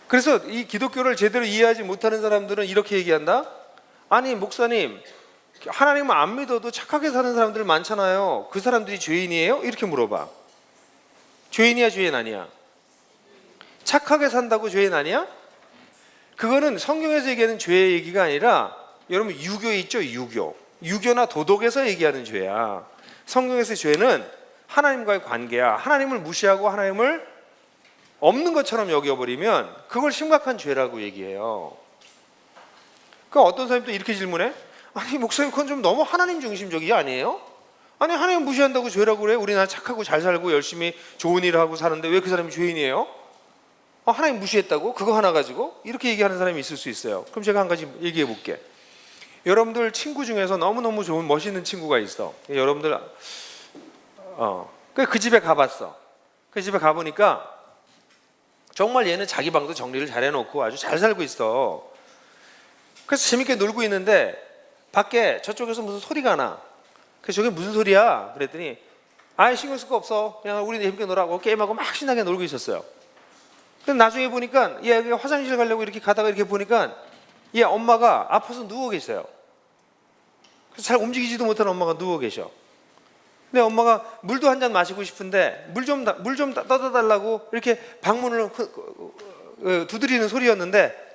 그래서 이 기독교를 제대로 이해하지 못하는 사람들은 이렇게 얘기한다. 아니 목사님, 하나님을 안 믿어도 착하게 사는 사람들 많잖아요. 그 사람들이 죄인이에요? 이렇게 물어봐. 죄인이야 죄인 아니야? 착하게 산다고 죄인 아니야? 그거는 성경에서 얘기하는 죄의 얘기가 아니라 여러분 유교에 있죠. 유교나 도덕에서 얘기하는 죄야. 성경에서의 죄는 하나님과의 관계야. 하나님을 무시하고 하나님을 없는 것처럼 여겨버리면 그걸 심각한 죄라고 얘기해요. 그러니까 어떤 사람이 또 이렇게 질문해. 아니 목사님 그건 좀 너무 하나님 중심적이 아니에요? 아니 하나님 무시한다고 죄라고 그래? 우리나라 착하고 잘 살고 열심히 좋은 일을 하고 사는데 왜 그 사람이 죄인이에요? 하나님 무시했다고? 그거 하나 가지고? 이렇게 얘기하는 사람이 있을 수 있어요. 그럼 제가 한 가지 얘기해 볼게. 여러분들 친구 중에서 너무너무 좋은 멋있는 친구가 있어. 여러분들 그 집에 가봤어. 그 집에 가보니까 정말 얘는 자기 방도 정리를 잘 해놓고 아주 잘 살고 있어. 그래서 재밌게 놀고 있는데 밖에 저쪽에서 무슨 소리가 나. 그래서 저게 무슨 소리야? 그랬더니 아예 신경 쓸 거 없어. 그냥 우리 재밌게 놀라고 게임하고 막 신나게 놀고 있었어요. 근데 나중에 보니까 얘 화장실 가려고 이렇게 가다가 이렇게 보니까 얘 엄마가 아파서 누워 계세요. 그래서 잘 움직이지도 못하는 엄마가 누워 계셔. 근데 엄마가 물도 한 잔 마시고 싶은데 물 좀 떠다 달라고 이렇게 방문을 두드리는 소리였는데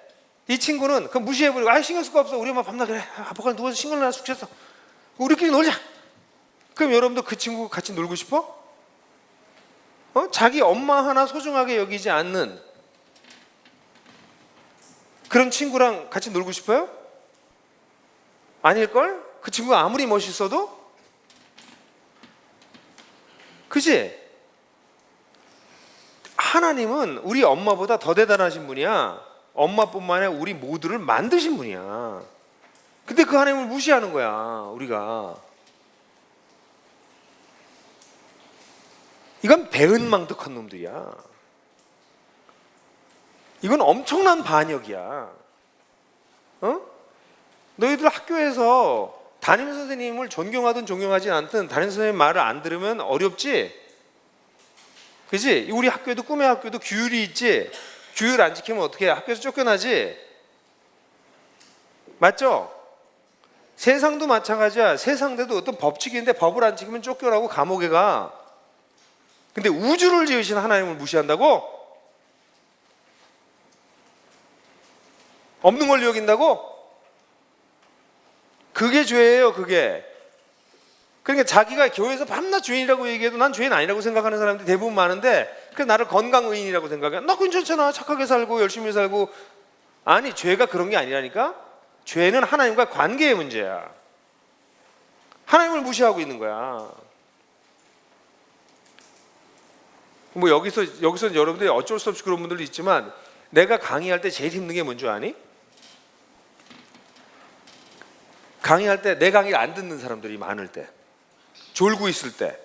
이 친구는 그 무시해버리고 아 신경 쓸 거 없어. 우리 엄마 밤낮 그래 아빠가 누워서 싱글나 숙제했어. 우리끼리 놀자. 그럼 여러분도 그 친구 같이 놀고 싶어? 자기 엄마 하나 소중하게 여기지 않는 그런 친구랑 같이 놀고 싶어요? 아닐걸? 그 친구가 아무리 멋있어도? 그지? 하나님은 우리 엄마보다 더 대단하신 분이야. 엄마뿐만 아니라 우리 모두를 만드신 분이야. 근데 그 하나님을 무시하는 거야 우리가. 이건 배은망덕한 놈들이야. 이건 엄청난 반역이야. 너희들 학교에서 담임 선생님을 존경하든 존경하지 않든 담임 선생님 말을 안 들으면 어렵지? 그지? 우리 학교에도 꿈의 학교도 규율이 있지? 규율 안 지키면 어떻게 해? 학교에서 쫓겨나지? 맞죠? 세상도 마찬가지야. 세상대도 어떤 법칙인데 법을 안 지키면 쫓겨나고 감옥에 가. 근데 우주를 지으신 하나님을 무시한다고? 없는 걸로 여긴다고? 그게 죄예요, 그게. 그러니까 자기가 교회에서 밤낮 죄인이라고 얘기해도 난 죄인 아니라고 생각하는 사람들이 대부분 많은데 그 나를 건강의인이라고 생각해. 나 괜찮잖아. 착하게 살고 열심히 살고. 아니, 죄가 그런 게 아니라니까? 죄는 하나님과 관계의 문제야. 하나님을 무시하고 있는 거야. 뭐 여기서 여러분들이 어쩔 수 없이 그런 분들도 있지만 내가 강의할 때 제일 힘든 게 뭔지 아니? 강의할 때 내 강의를 안 듣는 사람들이 많을 때, 졸고 있을 때.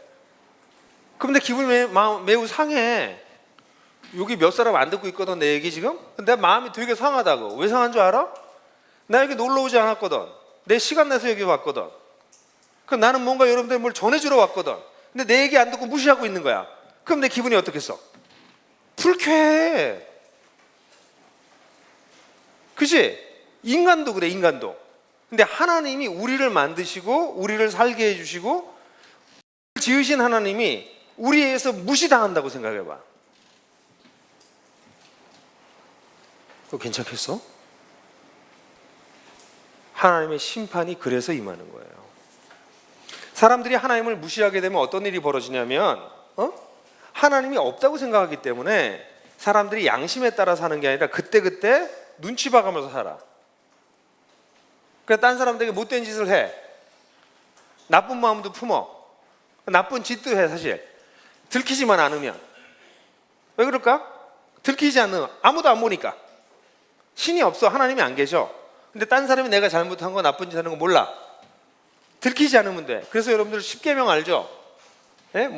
그럼 내 기분이 매우 상해. 여기 몇 사람 안 듣고 있거든 내 얘기 지금? 근데 마음이 되게 상하다고. 왜 상한 줄 알아? 나 여기 놀러 오지 않았거든. 내 시간 내서 여기 왔거든. 그럼 나는 뭔가 여러분들 뭘 전해주러 왔거든. 근데 내 얘기 안 듣고 무시하고 있는 거야. 그럼 내 기분이 어떻겠어? 불쾌해. 그치? 인간도 그래, 인간도. 근데 하나님이 우리를 만드시고 우리를 살게 해주시고 지으신 하나님이 우리에 의해서 무시당한다고 생각해봐. 그거 괜찮겠어? 하나님의 심판이 그래서 임하는 거예요. 사람들이 하나님을 무시하게 되면 어떤 일이 벌어지냐면 하나님이 없다고 생각하기 때문에 사람들이 양심에 따라 사는 게 아니라 그때그때 눈치 봐가면서 살아. 그러니까 딴 사람들에게 못된 짓을 해. 나쁜 마음도 품어. 나쁜 짓도 해. 사실 들키지만 않으면. 왜 그럴까? 들키지 않는, 아무도 안 보니까. 신이 없어. 하나님이 안 계셔. 근데 딴 사람이 내가 잘못한 거 나쁜 짓 하는 거 몰라. 들키지 않으면 돼. 그래서 여러분들 십계명 알죠? 예?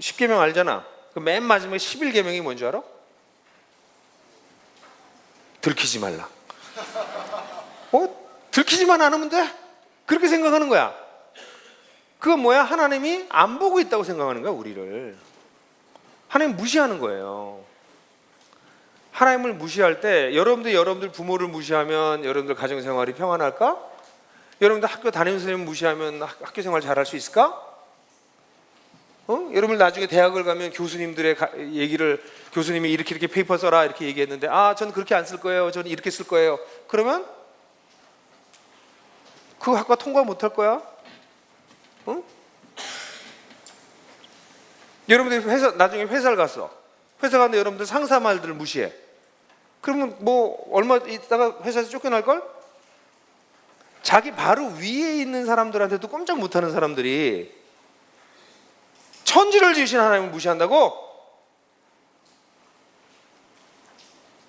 십계명 알잖아. 그 맨 마지막에 11계명이 뭔지 알아? 들키지 말라. 들키지만 않으면 돼? 그렇게 생각하는 거야. 그건 뭐야? 하나님이 안 보고 있다고 생각하는 거야, 우리를. 하나님 무시하는 거예요. 하나님을 무시할 때 여러분들 부모를 무시하면 여러분들 가정생활이 평안할까? 여러분들 학교 담임선생님 무시하면 학교 생활 잘할 수 있을까? 여러분들 나중에 대학을 가면 교수님들의 얘기를, 교수님이 이렇게 페이퍼 써라 이렇게 얘기했는데 저는 그렇게 안 쓸 거예요, 저는 이렇게 쓸 거예요. 그러면 그 학과 통과 못 할 거야? 여러분들이 나중에 회사를 갔어. 회사 갔는데 여러분들 상사 말들을 무시해. 그러면 얼마 있다가 회사에서 쫓겨날걸? 자기 바로 위에 있는 사람들한테도 꼼짝 못하는 사람들이 천지를 지으신 하나님을 무시한다고?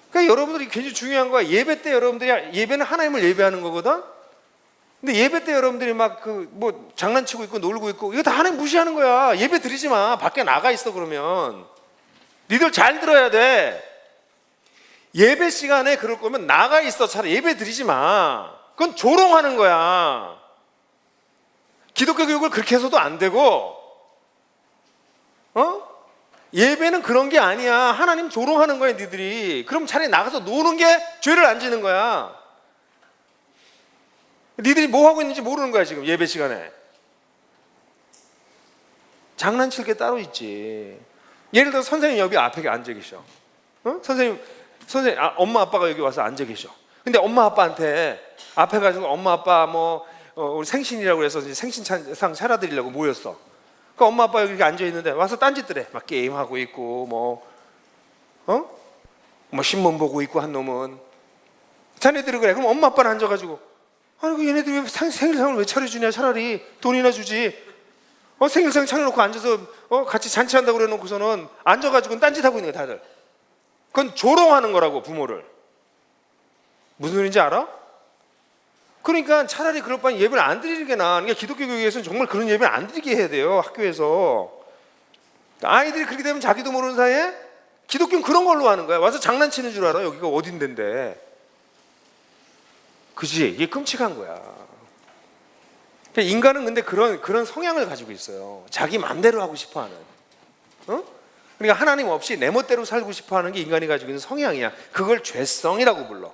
그러니까 여러분들이 굉장히 중요한 거야. 예배 때 여러분들이, 예배는 하나님을 예배하는 거거든? 근데 예배 때 여러분들이 장난치고 있고 놀고 있고 이거 다 하나님 무시하는 거야. 예배 드리지 마. 밖에 나가 있어. 그러면 니들 잘 들어야 돼. 예배 시간에 그럴 거면 나가 있어. 차라리 예배 드리지 마. 그건 조롱하는 거야. 기독교 교육을 그렇게 해서도 안 되고, 예배는 그런 게 아니야. 하나님 조롱하는 거야, 니들이. 그럼 차라리 나가서 노는 게 죄를 안 지는 거야. 니들이 뭐 하고 있는지 모르는 거야, 지금 예배 시간에. 장난칠 게 따로 있지. 예를 들어 선생님 여기 앞에 앉아 계셔. 선생님, 엄마 아빠가 여기 와서 앉아 계셔. 근데 엄마 아빠한테 앞에 가지고 엄마 아빠 우리 생신이라고 해서 생신상 차려드리려고 모였어. 그 엄마 아빠 여기 앉아 있는데 와서 딴짓들 해. 막 게임하고 있고 신문 보고 있고 한 놈은. 자네들이 그래. 그럼 엄마 아빠는 앉아가지고 얘네들 왜 생일상을 왜 차려주냐. 차라리 돈이나 주지. 생일상 차려놓고 앉아서 같이 잔치한다고 그래놓고서는 앉아가지고 딴짓하고 있는 거야 다들. 그건 조롱하는 거라고, 부모를. 무슨 소리인지 알아? 그러니까 차라리 그럴 바엔 예배를 안 드리는 게 나아. 그러니까 기독교 교육에서는 정말 그런 예배를 안 드리게 해야 돼요, 학교에서. 아이들이 그렇게 되면 자기도 모르는 사이에 기독교는 그런 걸로 하는 거야. 와서 장난치는 줄 알아. 여기가 어딘데인데. 그지? 이게 끔찍한 거야. 그러니까 인간은 근데 그런 성향을 가지고 있어요. 자기 맘대로 하고 싶어 하는. 그러니까 하나님 없이 내 멋대로 살고 싶어 하는 게 인간이 가지고 있는 성향이야. 그걸 죄성이라고 불러.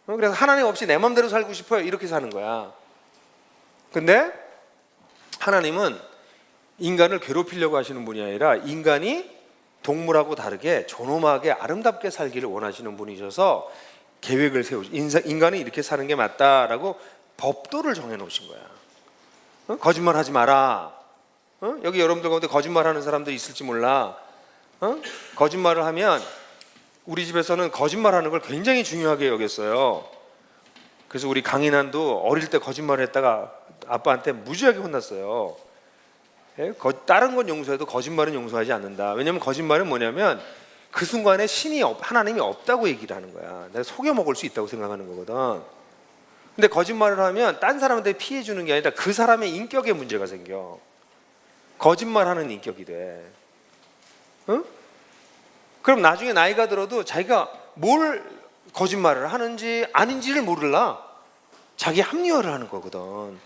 그래서 하나님 없이 내 맘대로 살고 싶어요. 이렇게 사는 거야. 근데 하나님은 인간을 괴롭히려고 하시는 분이 아니라 인간이 동물하고 다르게 존엄하게 아름답게 살기를 원하시는 분이셔서 계획을 인간이 이렇게 사는 게 맞다라고 법도를 정해놓으신 거야. 거짓말하지 마라. 여기 여러분들 가운데 거짓말하는 사람도 있을지 몰라. 거짓말을 하면 우리 집에서는 거짓말하는 걸 굉장히 중요하게 여겼어요. 그래서 우리 강인한도 어릴 때 거짓말을 했다가 아빠한테 무지하게 혼났어요. 다른 건 용서해도 거짓말은 용서하지 않는다. 왜냐하면 거짓말은 뭐냐면 그 순간에 하나님이 없다고 얘기를 하는 거야. 내가 속여 먹을 수 있다고 생각하는 거거든. 근데 거짓말을 하면 딴 사람한테 피해 주는 게 아니라 그 사람의 인격에 문제가 생겨. 거짓말하는 인격이 돼. 그럼 나중에 나이가 들어도 자기가 뭘 거짓말을 하는지 아닌지를 모르라. 자기 합리화를 하는 거거든.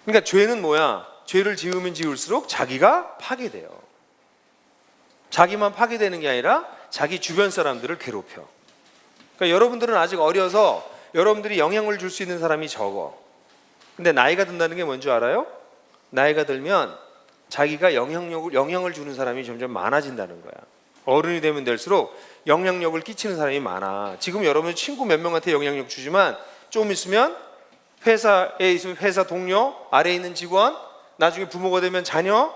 그러니까 죄는 뭐야? 죄를 지으면 지을수록 자기가 파괴돼요. 자기만 파괴되는 게 아니라 자기 주변 사람들을 괴롭혀. 그러니까 여러분들은 아직 어려서 여러분들이 영향을 줄 수 있는 사람이 적어. 근데 나이가 든다는 게 뭔지 알아요? 나이가 들면 자기가 영향을 주는 사람이 점점 많아진다는 거야. 어른이 되면 될수록 영향력을 끼치는 사람이 많아. 지금 여러분 친구 몇 명한테 영향력 주지만 좀 있으면 회사에 있으면 회사 동료, 아래에 있는 직원, 나중에 부모가 되면 자녀,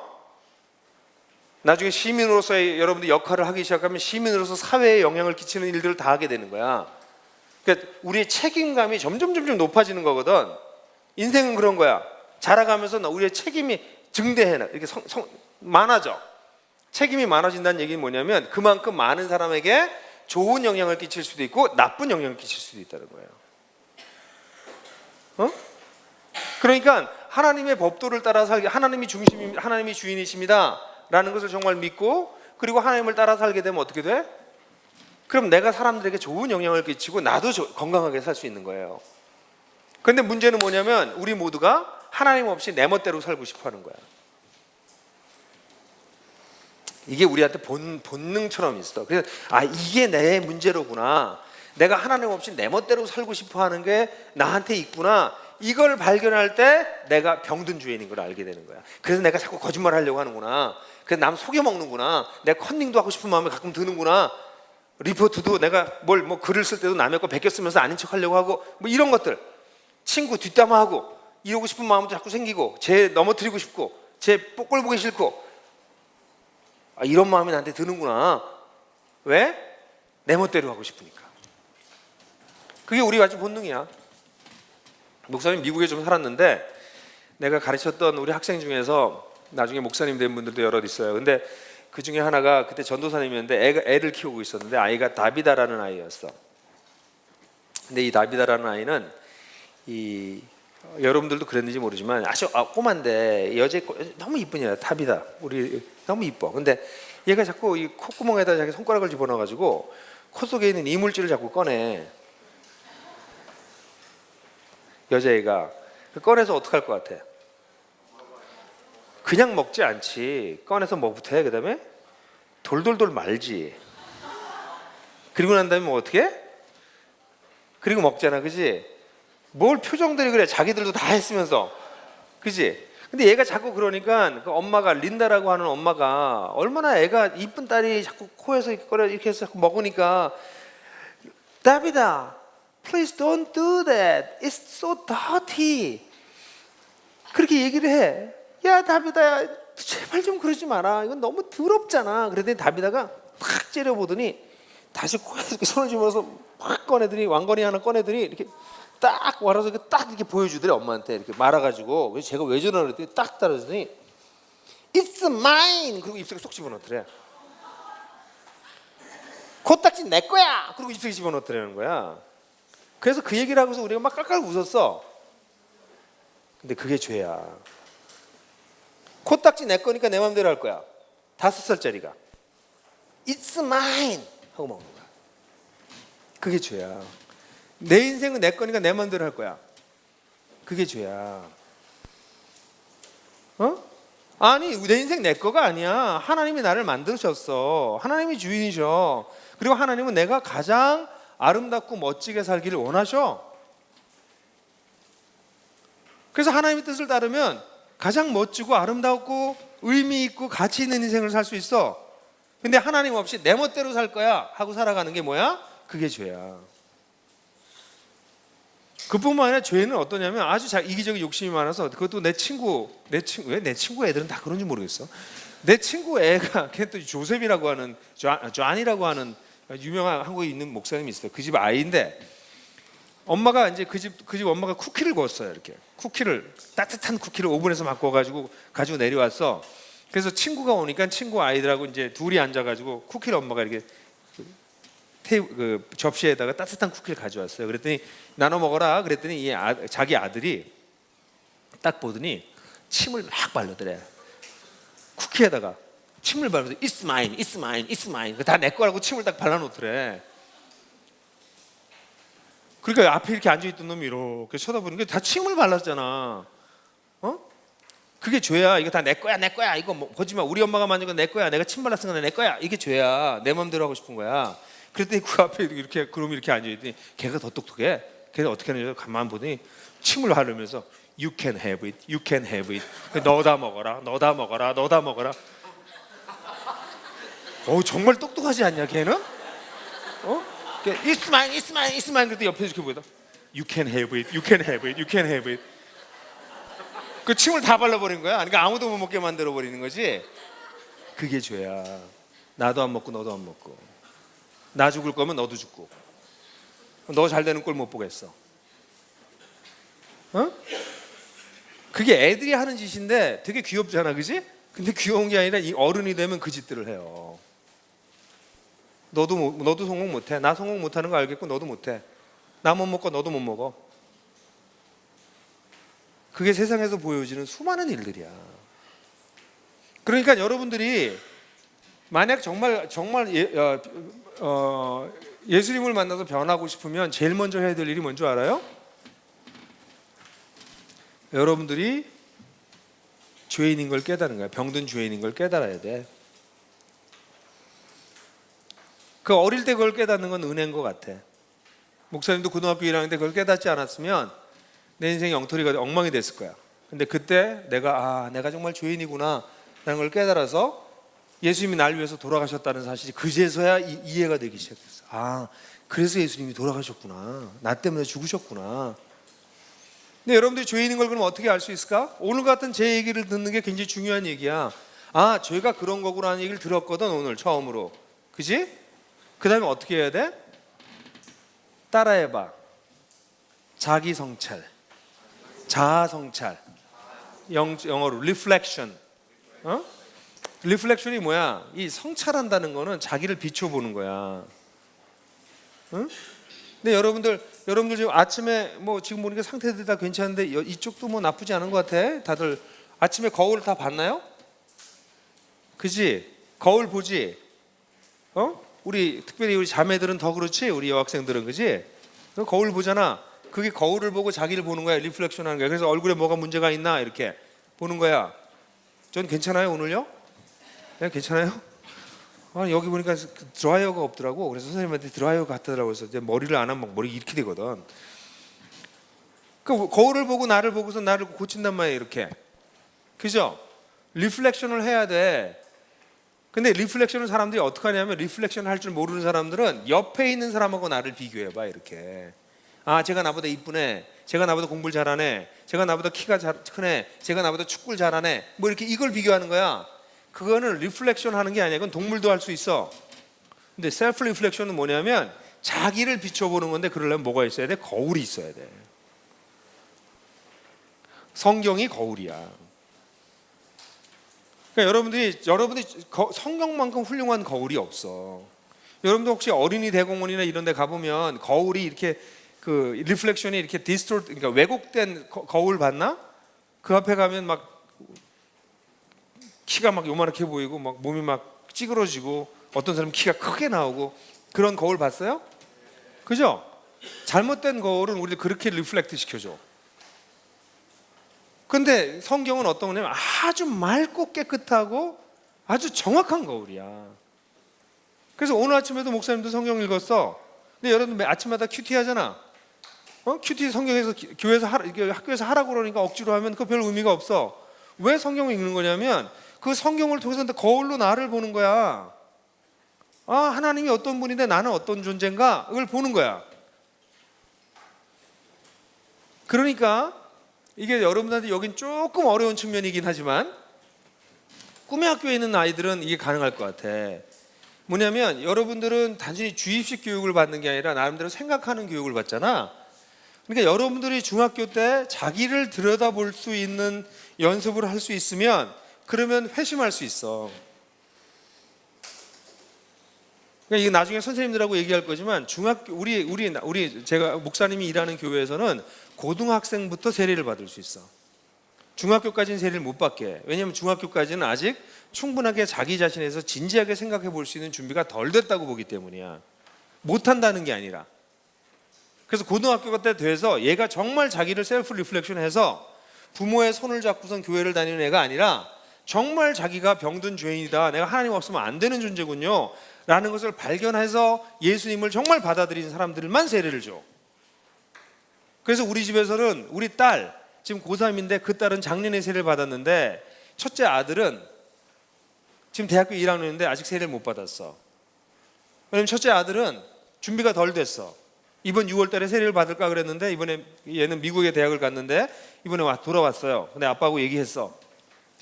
나중에 시민으로서의 여러분들 역할을 하기 시작하면 시민으로서 사회에 영향을 끼치는 일들을 다 하게 되는 거야. 그러니까 우리의 책임감이 점점 높아지는 거거든. 인생은 그런 거야. 자라가면서 우리의 책임이 증대해, 이렇게 많아져. 책임이 많아진다는 얘기는 뭐냐면 그만큼 많은 사람에게 좋은 영향을 끼칠 수도 있고 나쁜 영향을 끼칠 수도 있다는 거예요. 그러니까 하나님의 법도를 따라 살게, 하나님이 주인이십니다 라는 것을 정말 믿고 그리고 하나님을 따라 살게 되면 어떻게 돼? 그럼 내가 사람들에게 좋은 영향을 끼치고 나도 건강하게 살 수 있는 거예요. 그런데 문제는 뭐냐면 우리 모두가 하나님 없이 내 멋대로 살고 싶어 하는 거야. 이게 우리한테 본능처럼 있어. 그래서 이게 내 문제로구나. 내가 하나님 없이 내 멋대로 살고 싶어 하는 게 나한테 있구나. 이걸 발견할 때 내가 병든 주인인 걸 알게 되는 거야. 그래서 내가 자꾸 거짓말 하려고 하는구나. 그래서 남 속여먹는구나. 내가 컨닝도 하고 싶은 마음이 가끔 드는구나. 리포트도 내가 뭐 글을 쓸 때도 남의 거 베껴 쓰면서 아닌 척 하려고 하고 뭐 이런 것들. 친구 뒷담화하고 이러고 싶은 마음도 자꾸 생기고 쟤 넘어뜨리고 싶고 쟤 꼴 보기 싫고 이런 마음이 나한테 드는구나. 왜? 내 멋대로 하고 싶으니까. 그게 우리 아주 본능이야. 목사님 미국에 좀 살았는데 내가 가르쳤던 우리 학생 중에서 나중에 목사님 된 분들도 여럿 있어요. 근데 그 중에 하나가 그때 전도사님이었는데 애를 키우고 있었는데 아이가 다비다라는 아이였어. 근데 이 다비다라는 아이는 여러분들도 그랬는지 모르지만 아주 꼬만데 여자 너무 이쁜 애야. 다비다. 우리 너무 이뻐. 근데 얘가 자꾸 이 콧구멍에다 자기 손가락을 집어넣어가지고 코 속에 있는 이물질을 자꾸 꺼내. 여자애가 꺼내서 어떡할 것 같아? 그냥 먹지 않지. 꺼내서 뭐부터 해? 그 다음에 돌돌돌 말지. 그리고 난 다음에 뭐 어떻게 해? 그리고 먹잖아. 그지? 뭘 표정들이 그래. 자기들도 다 했으면서. 그지? 근데 얘가 자꾸 그러니까 그 엄마가 린다라고 하는 엄마가 얼마나 애가 이쁜 딸이 자꾸 코에서 이렇게 해서 자꾸 먹으니까 다비다 Please don't do that. It's so dirty. 그렇게 얘기를 해. 야 다비다야 제발 좀 그러지 마라. 이건 너무 더럽잖아. 그랬더니 다비다가 팍 째려보더니 다시 코에서 이렇게 손을 집어서 팍 꺼내더니 왕건이 하나 꺼내더니 이렇게 딱 말아서 딱 이렇게 보여주더래 엄마한테 이렇게 말아가지고. 그래서 제가 왜 저러나 그랬더니 딱 따라주더니 It's mine. 그리고 입속에 쏙 집어넣더래. 코딱지 내 거야. 그리고 입속에 집어넣더라는 거야. 그래서 그 얘기를 하고서 우리가 막 깔깔 웃었어. 근데 그게 죄야. 코딱지 내 거니까 내 마음대로 할 거야. 5살짜리가 It's mine 하고 먹는 거야. 그게 죄야. 내 인생은 내 거니까 내 마음대로 할 거야. 그게 죄야. 아니 내 인생 내 거가 아니야. 하나님이 나를 만드셨어. 하나님이 주인이셔. 그리고 하나님은 내가 가장 아름답고 멋지게 살기를 원하셔. 그래서 하나님의 뜻을 따르면 가장 멋지고 아름답고 의미 있고 가치 있는 인생을 살 수 있어. 근데 하나님 없이 내 멋대로 살 거야 하고 살아가는 게 뭐야? 그게 죄야. 그뿐만 아니라 죄는 어떠냐면 아주 이기적인 욕심이 많아서 그것도 내 친구 왜 내 친구 애들은 다 그런지 모르겠어. 내 친구 애가 걔 또 조셉이라고 하는 존이라고 하는 유명한 한국에 있는 목사님이 있어요. 그 집 아이인데 엄마가 이제 그 집 엄마가 쿠키를 구웠어요. 이렇게 따뜻한 쿠키를 오븐에서 막 구워가지고 가지고 내려왔어. 그래서 친구가 오니까 친구 아이들하고 이제 둘이 앉아가지고 쿠키를 엄마가 이렇게 그 접시에다가 따뜻한 쿠키를 가져왔어요. 그랬더니 나눠 먹어라. 그랬더니 자기 아들이 딱 보더니 침을 막 발라더래. 쿠키에다가 침을 발라서 It's mine, it's mine, it's mine. 다 내 거라고 침을 딱 발라놓더래. 그러니까 앞에 이렇게 앉아있던 놈이 이렇게 쳐다보는 게 다 침을 발랐잖아. 그게 죄야. 이거 다 내 거야, 내 거야. 이거 뭐, 보지 마. 우리 엄마가 만든 건 내 거야. 내가 침발라 쓴 건 내 거야. 이게 죄야. 내 마음대로 하고 싶은 거야. 그랬더니 그 앞에 이렇게 그럼 이렇게 앉아있더니 걔가 더 똑똑해. 걔가 어떻게 하는지 가만 보더니 침을 흐르면서 You can have it, you can have it. 너 다 먹어라, 너 다 먹어라, 너 다 먹어라. 정말 똑똑하지 않냐 걔는? It's mine, it's mine, it's mine. 그때 옆에 이렇게 보이다. You can have it, you can have it, you can have it. 그 침을 다 발라버린 거야. 그러니까 아무도 못 먹게 만들어 버리는 거지. 그게 죄야. 나도 안 먹고 너도 안 먹고. 나 죽을 거면 너도 죽고. 너 잘 되는 꼴 못 보겠어. 그게 애들이 하는 짓인데 되게 귀엽잖아, 그지? 근데 귀여운 게 아니라 이 어른이 되면 그 짓들을 해요. 너도 성공 못해. 나 성공 못하는 거 알겠고 너도 못해. 나 못 먹고 너도 못 먹어. 그게 세상에서 보여지는 수많은 일들이야. 그러니까 여러분들이 만약 정말 예수님을 만나서 변하고 싶으면 제일 먼저 해야 될 일이 뭔지 알아요? 여러분들이 죄인인 걸 깨달은 거야. 병든 죄인인 걸 깨달아야 돼. 그 어릴 때 그걸 깨닫는 건 은혜인 것 같아. 목사님도 고등학교 1학년 때 그걸 깨닫지 않았으면 내 인생이 엉터리가 엉망이 됐을 거야. 근데 그때 내가 정말 죄인이구나 라는 걸 깨달아서 예수님이 날 위해서 돌아가셨다는 사실이 그제서야 이해가 되기 시작했어. 그래서 예수님이 돌아가셨구나. 나 때문에 죽으셨구나. 근데 여러분들이 죄인인 걸 그럼 어떻게 알 수 있을까? 오늘 같은 제 얘기를 듣는 게 굉장히 중요한 얘기야. 죄가 그런 거구나 하는 얘기를 들었거든 오늘 처음으로. 그지? 그 다음에 어떻게 해야 돼? 따라해봐. 자기 성찰, 자아 성찰, 영어로 reflection. reflection이 뭐야? 이 성찰한다는 거는 자기를 비춰보는 거야. 근데 여러분들 지금 아침에 지금 보니까 상태들이 다 괜찮은데 이쪽도 나쁘지 않은 것 같아. 다들 아침에 거울 다 봤나요? 그지? 거울 보지? 특별히 우리 자매들은 더 그렇지? 우리 여학생들은 그지? 거울 보잖아. 그게 거울을 보고 자기를 보는 거야. 리플렉션 하는 거야. 그래서 얼굴에 뭐가 문제가 있나 이렇게 보는 거야. 전 괜찮아요 오늘요? 네, 괜찮아요? 여기 보니까 드라이어가 없더라고. 그래서 선생님한테 드라이어 갖다더라고. 그래서 이제 머리를 안 하면 머리 이렇게 되거든. 그 거울을 보고 나를 보고서 나를 고친단 말이에요 이렇게. 그죠? 리플렉션을 해야 돼. 근데 리플렉션을 사람들이 어떻게 하냐면 리플렉션 할 줄 모르는 사람들은 옆에 있는 사람하고 나를 비교해봐 이렇게. 제가 나보다 이쁘네. 제가 나보다 공부를 잘하네. 제가 나보다 키가 크네. 제가 나보다 축구를 잘하네. 이렇게 이걸 비교하는 거야. 그거는 리플렉션 하는 게 아니야. 그건 동물도 할 수 있어. 근데 셀프 리플렉션은 뭐냐면 자기를 비춰보는 건데 그러려면 뭐가 있어야 돼? 거울이 있어야 돼. 성경이 거울이야. 그러니까 여러분들이 성경만큼 훌륭한 거울이 없어. 여러분들 혹시 어린이 대공원이나 이런 데 가보면 거울이 이렇게 그 리플렉션이 이렇게 그러니까 왜곡된 거울 봤나? 그 앞에 가면 막 키가 막 요만하게 보이고 막 몸이 막 찌그러지고 어떤 사람은 키가 크게 나오고 그런 거울 봤어요? 그죠? 잘못된 거울은 우리를 그렇게 리플렉트 시켜줘. 근데 성경은 어떤 거냐면 아주 맑고 깨끗하고 아주 정확한 거울이야. 그래서 오늘 아침에도 목사님도 성경 읽었어. 근데 여러분 아침마다 큐티 하잖아. 큐티 성경에서 교회에서 학교에서 하라고 그러니까 억지로 하면 그거 별 의미가 없어. 왜 성경을 읽는 거냐면 그 성경을 통해서 거울로 나를 보는 거야. 하나님이 어떤 분인데 나는 어떤 존재인가? 이걸 보는 거야. 그러니까 이게 여러분들한테 여긴 조금 어려운 측면이긴 하지만 꿈의 학교에 있는 아이들은 이게 가능할 것 같아. 뭐냐면 여러분들은 단순히 주입식 교육을 받는 게 아니라 나름대로 생각하는 교육을 받잖아. 그러니까 여러분들이 중학교 때 자기를 들여다볼 수 있는 연습을 할 수 있으면 그러면 회심할 수 있어. 그러니까 이게 나중에 선생님들하고 얘기할 거지만 중학교 우리 제가 목사님이 일하는 교회에서는 고등학생부터 세례를 받을 수 있어. 중학교까지는 세례를 못 받게 해. 왜냐하면 중학교까지는 아직 충분하게 자기 자신에 대해서 진지하게 생각해 볼 수 있는 준비가 덜 됐다고 보기 때문이야. 못한다는 게 아니라. 그래서 고등학교가 때 돼서 얘가 정말 자기를 셀프 리플렉션 해서 부모의 손을 잡고선 교회를 다니는 애가 아니라 정말 자기가 병든 죄인이다, 내가 하나님 없으면 안 되는 존재군요 라는 것을 발견해서 예수님을 정말 받아들인 사람들만 세례를 줘. 그래서 우리 집에서는 우리 딸 지금 고3인데 그 딸은 작년에 세례를 받았는데 첫째 아들은 지금 대학교 1학년인데 아직 세례를 못 받았어. 왜냐면 첫째 아들은 준비가 덜 됐어. 이번 6월 달에 세례를 받을까 그랬는데 이번에 얘는 미국의 대학을 갔는데 이번에 돌아왔어요. 근데 아빠하고 얘기했어.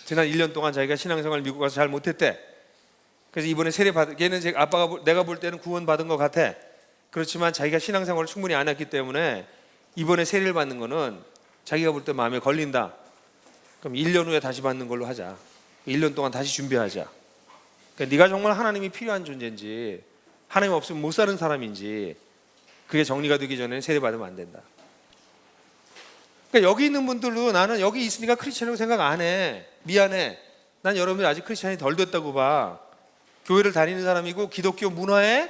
지난 1년 동안 자기가 신앙생활 미국 가서 잘 못했대. 그래서 이번에 세례 얘는 아빠가 내가 볼 때는 구원 받은 것 같아. 그렇지만 자기가 신앙생활을 충분히 안 했기 때문에 이번에 세례를 받는 거는 자기가 볼 때 마음에 걸린다. 그럼 1년 후에 다시 받는 걸로 하자. 1년 동안 다시 준비하자. 그러니까 네가 정말 하나님이 필요한 존재인지 하나님 없으면 못 사는 사람인지 그게 정리가 되기 전에 세례 받으면 안 된다. 그러니까 여기 있는 분들도 나는 여기 있으니까 크리스찬이라고 생각 안 해. 미안해. 난 여러분들 아직 크리스찬이 덜 됐다고 봐. 교회를 다니는 사람이고 기독교 문화에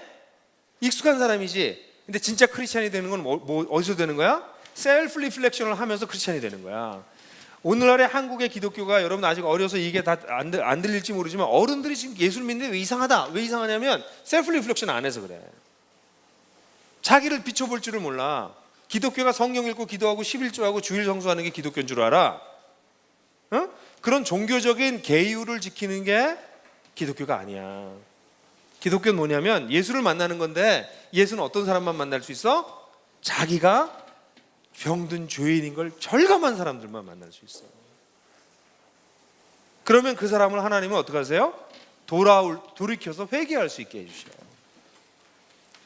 익숙한 사람이지. 근데 진짜 크리스찬이 되는 건 어디서 되는 거야? 셀프 리플렉션을 하면서 크리스찬이 되는 거야. 오늘날의 한국의 기독교가 여러분 아직 어려서 이게 다 안 들릴지 모르지만 어른들이 지금 예수를 믿는데 왜 이상하다? 왜 이상하냐면 셀프 리플렉션 안 해서 그래. 자기를 비춰볼 줄을 몰라. 기독교가 성경 읽고 기도하고 11조하고 주일 성수하는 게 기독교인 줄 알아? 어? 그런 종교적인 계율을 지키는 게 기독교가 아니야. 기독교는 뭐냐면 예수를 만나는 건데 예수는 어떤 사람만 만날 수 있어? 자기가 병든 죄인인 걸 절감한 사람들만 만날 수 있어. 그러면 그 사람을 하나님은 어떻게 하세요? 돌이켜서 회개할 수 있게 해주셔요.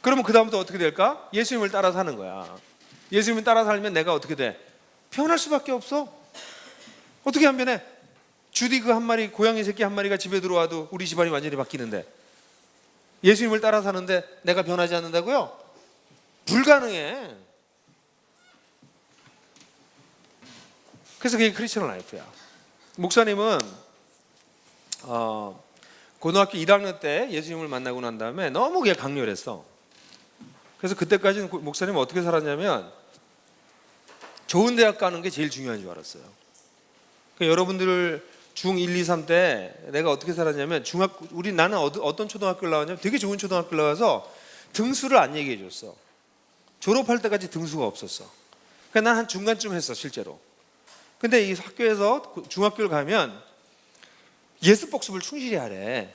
그러면 그 다음부터 어떻게 될까? 예수님을 따라 사는 거야. 예수님을 따라 살면 내가 어떻게 돼? 변할 수밖에 없어. 어떻게 안 변해? 주디 그 한 마리 고양이 새끼 한 마리가 집에 들어와도 우리 집안이 완전히 바뀌는데 예수님을 따라 사는데 내가 변하지 않는다고요? 불가능해. 그래서 그게 크리스천 라이프야. 목사님은 고등학교 1학년 때 예수님을 만나고 난 다음에 너무 그게 강렬했어. 그래서 그때까지는 목사님은 어떻게 살았냐면 좋은 대학 가는 게 제일 중요한 줄 알았어요. 그러니까 여러분들 중 1, 2, 3 때 내가 어떻게 살았냐면 나는 어떤 초등학교를 나왔냐면 되게 좋은 초등학교를 나와서 등수를 안 얘기해 줬어. 졸업할 때까지 등수가 없었어. 그러니까 난 한 중간쯤 했어 실제로. 근데 이 학교에서 중학교를 가면 예습 복습을 충실히 하래.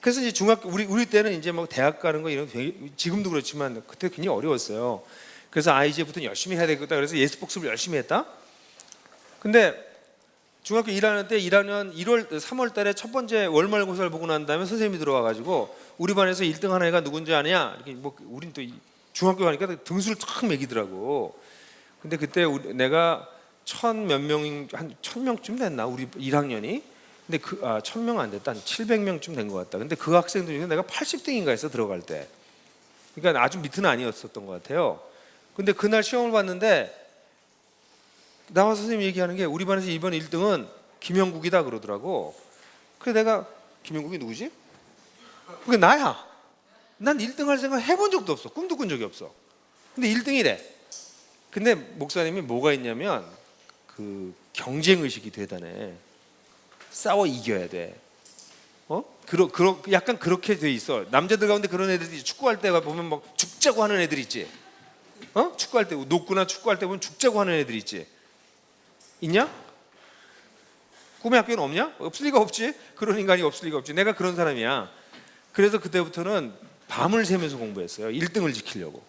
그래서 이제 중학교 우리 때는 이제 뭐 대학 가는 거 이런 지금도 그렇지만 그때 굉장히 어려웠어요. 그래서 이제부터 열심히 해야 되겠다. 그래서 예습 복습을 열심히 했다. 근데 중학교 1학년 때 1학년 3월 달에 첫 번째 월말고사를 보고 난 다음에 선생님이 들어와 가지고 우리 반에서 1등 하는 애가 누군지 아냐? 이렇게 뭐 우린 또 중학교 가니까 등수를 탁 매기더라고. 근데 그때 내가 한 1000명쯤 됐나? 우리 1학년이. 근데 1000명 안 됐다. 한 700명쯤 된 것 같다. 근데 그 학생들 중에 내가 80등인가 했어 들어갈 때. 그러니까 아주 밑은 아니었었던 것 같아요. 근데 그날 시험을 봤는데 나와 선생님이 얘기하는 게 우리 반에서 이번 1등은 김영국이다 그러더라고. 그래서 내가 김영국이 누구지? 그게 나야. 난 1등 할 생각 해본 적도 없어. 꿈도 꾼 적이 없어. 근데 1등이래. 근데 목사님이 뭐가 있냐면 그 경쟁 의식이 대단해. 싸워 이겨야 돼. 약간 그렇게 돼 있어. 남자들 가운데 그런 애들이 축구할 때 보면 막 죽자고 하는 애들 있지. 축구할 때 녹구나 축구할 때 보면 죽자고 하는 애들 있지. 있냐? 꿈의 학교는 없냐? 없을 리가 없지. 그런 인간이 없을 리가 없지. 내가 그런 사람이야. 그래서 그때부터는 밤을 새면서 공부했어요. 1등을 지키려고.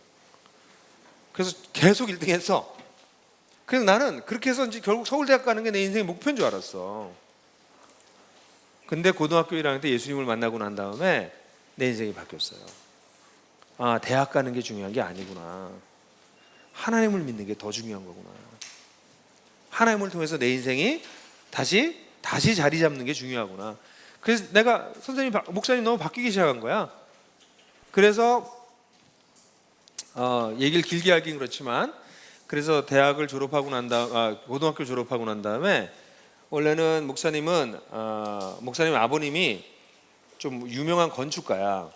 그래서 계속 1등 했어. 그래서 나는 그렇게 해서 이제 결국 서울대학 가는 게 내 인생의 목표인 줄 알았어. 근데 고등학교 1학년 때 예수님을 만나고 난 다음에 내 인생이 바뀌었어요. 대학 가는 게 중요한 게 아니구나. 하나님을 믿는 게 더 중요한 거구나. 하나님을 통해서 내 인생이 다시 자리 잡는 게 중요하구나. 그래서 내가 목사님 너무 바뀌기 시작한 거야. 그래서 얘기를 길게 하긴 그렇지만 그래서 대학을 졸업하고 고등학교 졸업하고 난 다음에 원래는 목사님 아버님이 좀 유명한 건축가야.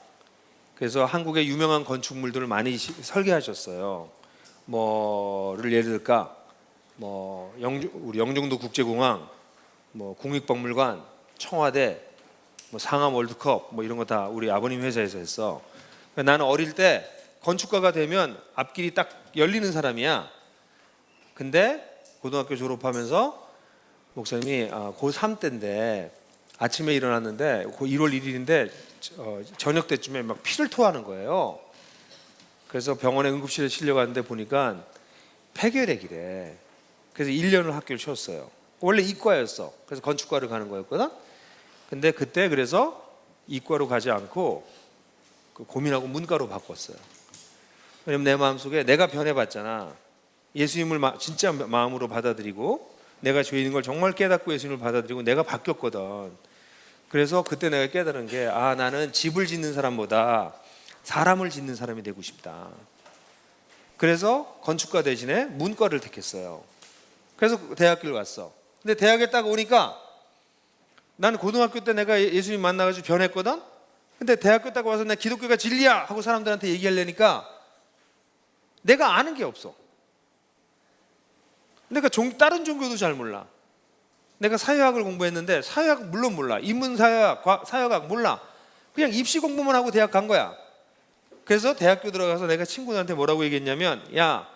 그래서 한국의 유명한 건축물들을 많이 설계하셨어요. 뭐를 예를 들까? 뭐 우리 영종도 국제공항, 뭐 국립박물관, 청와대, 뭐 상암 월드컵 뭐 이런 거 다 우리 아버님 회사에서 했어. 그러니까 나는 어릴 때 건축가가 되면 앞길이 딱 열리는 사람이야. 근데 고등학교 졸업하면서 목사님이 고3 때인데 아침에 일어났는데 1월 1일인데 저녁 때쯤에 막 피를 토하는 거예요. 그래서 병원에 응급실에 실려갔는데 보니까 폐결핵이래. 그래서 1년을 학교를 쉬었어요. 원래 이과였어. 그래서 건축과를 가는 거였거든. 근데 그때 그래서 이과로 가지 않고 고민하고 문과로 바꿨어요. 왜냐면 내 마음속에 내가 변해봤잖아. 예수님을 진짜 마음으로 받아들이고 내가 죄인인 걸 정말 깨닫고 예수님을 받아들이고 내가 바뀌었거든. 그래서 그때 내가 깨달은 게 나는 집을 짓는 사람보다 사람을 짓는 사람이 되고 싶다. 그래서 건축가 대신에 문과를 택했어요. 그래서 대학교를 갔어. 근데 대학에 딱 오니까 나는 고등학교 때 내가 예수님 만나가지고 변했거든. 근데 대학교 딱 와서 내가 기독교가 진리야 하고 사람들한테 얘기하려니까 내가 아는 게 없어. 내가 다른 종교도 잘 몰라. 내가 사회학을 공부했는데 사회학 물론 몰라. 인문사회학, 사회학 몰라. 그냥 입시 공부만 하고 대학 간 거야. 그래서 대학교 들어가서 내가 친구들한테 뭐라고 얘기했냐면, 야,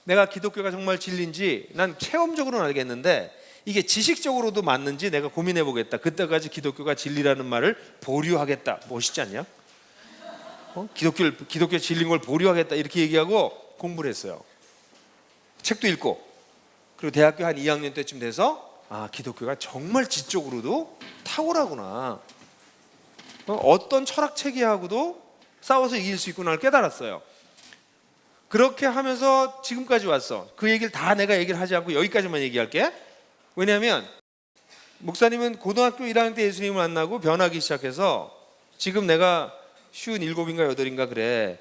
내가 기독교가 정말 진리인지 난 체험적으로는 알겠는데 이게 지식적으로도 맞는지 내가 고민해 보겠다. 그때까지 기독교가 진리라는 말을 보류하겠다. 멋있지 않냐? 기독교 진리인 걸 보류하겠다 이렇게 얘기하고 공부를 했어요. 책도 읽고. 그리고 대학교 한 2학년 때쯤 돼서 기독교가 정말 지적으로도 탁월하구나. 어떤 철학 체계하고도 싸워서 이길 수 있구나를 깨달았어요. 그렇게 하면서 지금까지 왔어. 그 얘기를 다 내가 얘기를 하지 않고 여기까지만 얘기할게. 왜냐하면 목사님은 고등학교 1학년 때 예수님을 만나고 변하기 시작해서 지금 내가 57인가 8인가 그래.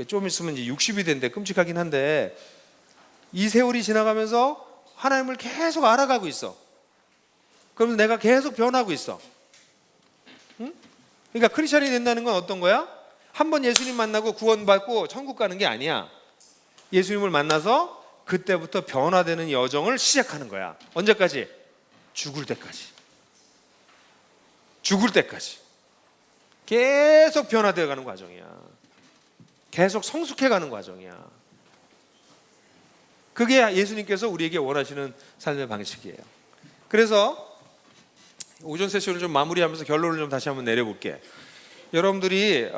좀 있으면 이제 60이 된대. 끔찍하긴 한데 이 세월이 지나가면서 하나님을 계속 알아가고 있어. 그러면서 내가 계속 변하고 있어. 응? 그러니까 크리스천이 된다는 건 어떤 거야? 한번 예수님 만나고 구원받고 천국 가는 게 아니야. 예수님을 만나서 그때부터 변화되는 여정을 시작하는 거야. 언제까지? 죽을 때까지. 죽을 때까지. 계속 변화되어 가는 과정이야. 계속 성숙해 가는 과정이야. 그게 예수님께서 우리에게 원하시는 삶의 방식이에요. 그래서 오전 세션을 좀 마무리하면서 결론을 좀 다시 한번 내려볼게. 여러분들이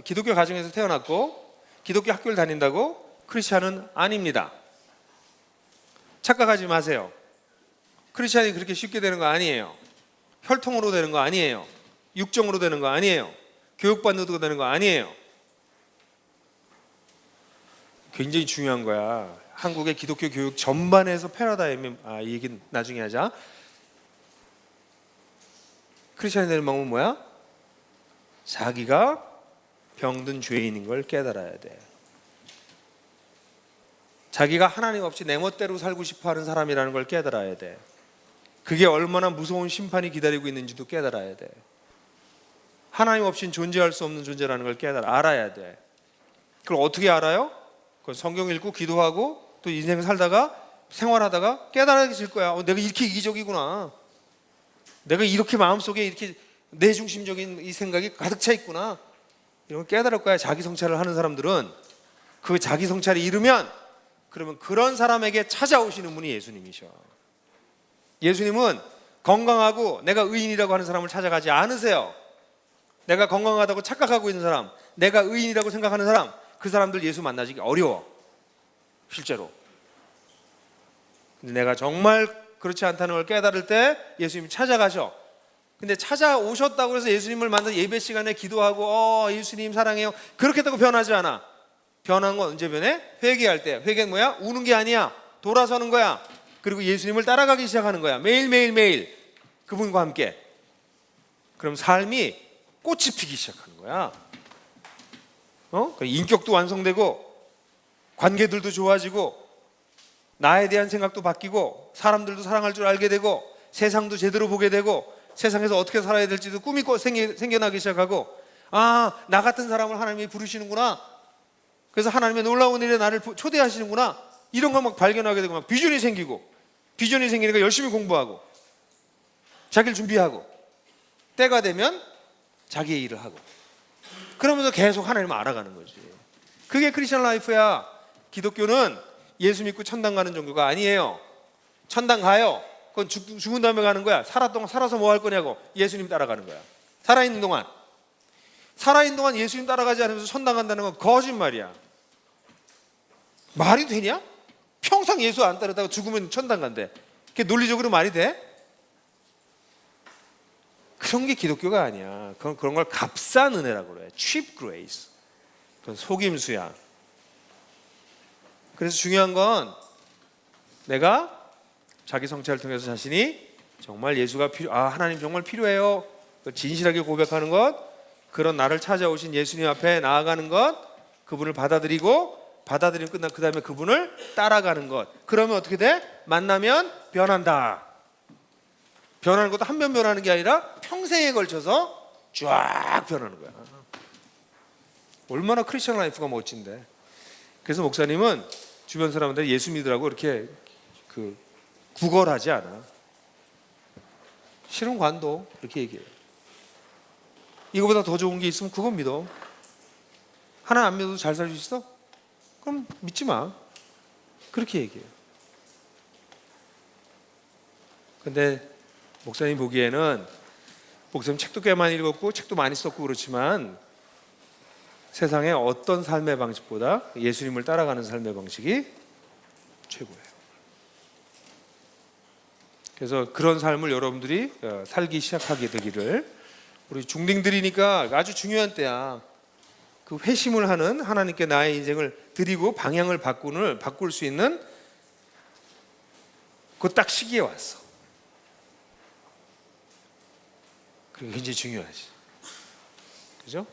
기독교 가정에서 태어났고 기독교 학교를 다닌다고 크리스찬은 아닙니다. 착각하지 마세요. 크리스찬이 그렇게 쉽게 되는 거 아니에요. 혈통으로 되는 거 아니에요. 육정으로 되는 거 아니에요. 교육받는 되는 거 아니에요. 굉장히 중요한 거야. 한국의 기독교 교육 전반에서 패러다임이 이 얘기는 나중에 하자. 크리스찬이 되는 방법은 뭐야? 자기가 병든 죄인인 걸 깨달아야 돼. 자기가 하나님 없이 내 멋대로 살고 싶어하는 사람이라는 걸 깨달아야 돼. 그게 얼마나 무서운 심판이 기다리고 있는지도 깨달아야 돼. 하나님 없이는 존재할 수 없는 존재라는 걸 알아야 돼. 그걸 어떻게 알아요? 그건 성경 읽고 기도하고 또 인생 살다가 생활하다가 깨달아질 거야. 내가 이렇게 이기적이구나. 내가 이렇게 마음속에 이렇게 내중심적인 이 생각이 가득 차 있구나. 이런 걸 깨달을 거야. 자기 성찰을 하는 사람들은 그 자기 성찰이 이르면 그러면 그런 사람에게 찾아오시는 분이 예수님이셔. 예수님은 건강하고 내가 의인이라고 하는 사람을 찾아가지 않으세요. 내가 건강하다고 착각하고 있는 사람, 내가 의인이라고 생각하는 사람, 그 사람들 예수 만나기 어려워. 실제로. 근데 내가 정말 그렇지 않다는 걸 깨달을 때 예수님이 찾아가셔. 근데 찾아오셨다고 해서 예수님을 만나 예배 시간에 기도하고 예수님 사랑해요 그렇게 했다고 변하지 않아. 변한 건 언제 변해? 회개할 때. 회개는 뭐야? 우는 게 아니야. 돌아서는 거야. 그리고 예수님을 따라가기 시작하는 거야. 매일 그분과 함께. 그럼 삶이 꽃이 피기 시작하는 거야. 인격도 완성되고 관계들도 좋아지고 나에 대한 생각도 바뀌고 사람들도 사랑할 줄 알게 되고 세상도 제대로 보게 되고 세상에서 어떻게 살아야 될지도 꿈이 생겨나기 시작하고 나 같은 사람을 하나님이 부르시는구나. 그래서 하나님의 놀라운 일에 나를 초대하시는구나. 이런 걸 막 발견하게 되고 막 비전이 생기고 비전이 생기니까 열심히 공부하고 자기를 준비하고 때가 되면 자기의 일을 하고 그러면서 계속 하나님을 알아가는 거지. 그게 크리스천 라이프야. 기독교는 예수 믿고 천당 가는 종교가 아니에요. 천당 가요. 그건 죽은 다음에 가는 거야. 살아서 뭐 할 거냐고. 예수님 따라가는 거야. 살아있는 동안 예수님 따라가지 않으면서 천당 간다는 건 거짓말이야. 말이 되냐? 평생 예수 안 따르다가 죽으면 천당 간대. 그게 논리적으로 말이 돼? 그런 게 기독교가 아니야. 그런 걸 값싼 은혜라고 그래. cheap grace. 그건 속임수야. 그래서 중요한 건 내가 자기 성찰을 통해서 자신이 정말 예수가 하나님 정말 필요해요. 진실하게 고백하는 것, 그런 나를 찾아오신 예수님 앞에 나아가는 것, 그분을 받아들이면 끝나 그 다음에 그분을 따라가는 것. 그러면 어떻게 돼? 만나면 변한다. 변하는 것도 한 번 변하는 게 아니라 평생에 걸쳐서 쫙 변하는 거야. 얼마나 크리스천 라이프가 멋진데. 그래서 목사님은 주변 사람들 예수 믿으라고 이렇게 구걸하지 않아. 싫은 관도 이렇게 얘기해요. 이거보다 더 좋은 게 있으면 그건 믿어. 하나 안 믿어도 잘 살 수 있어? 그럼 믿지 마. 그렇게 얘기해요. 근데 목사님 보기에는 목사님 책도 꽤 많이 읽었고 책도 많이 썼고 그렇지만 세상의 어떤 삶의 방식보다 예수님을 따라가는 삶의 방식이 최고예요. 그래서 그런 삶을 여러분들이 살기 시작하게 되기를. 우리 중딩들이니까 아주 중요한 때야. 그 회심을 하는 하나님께 나의 인생을 드리고 방향을 바꿀 수 있는 그 딱 시기에 왔어. 그게 굉장히 중요하지. 그죠?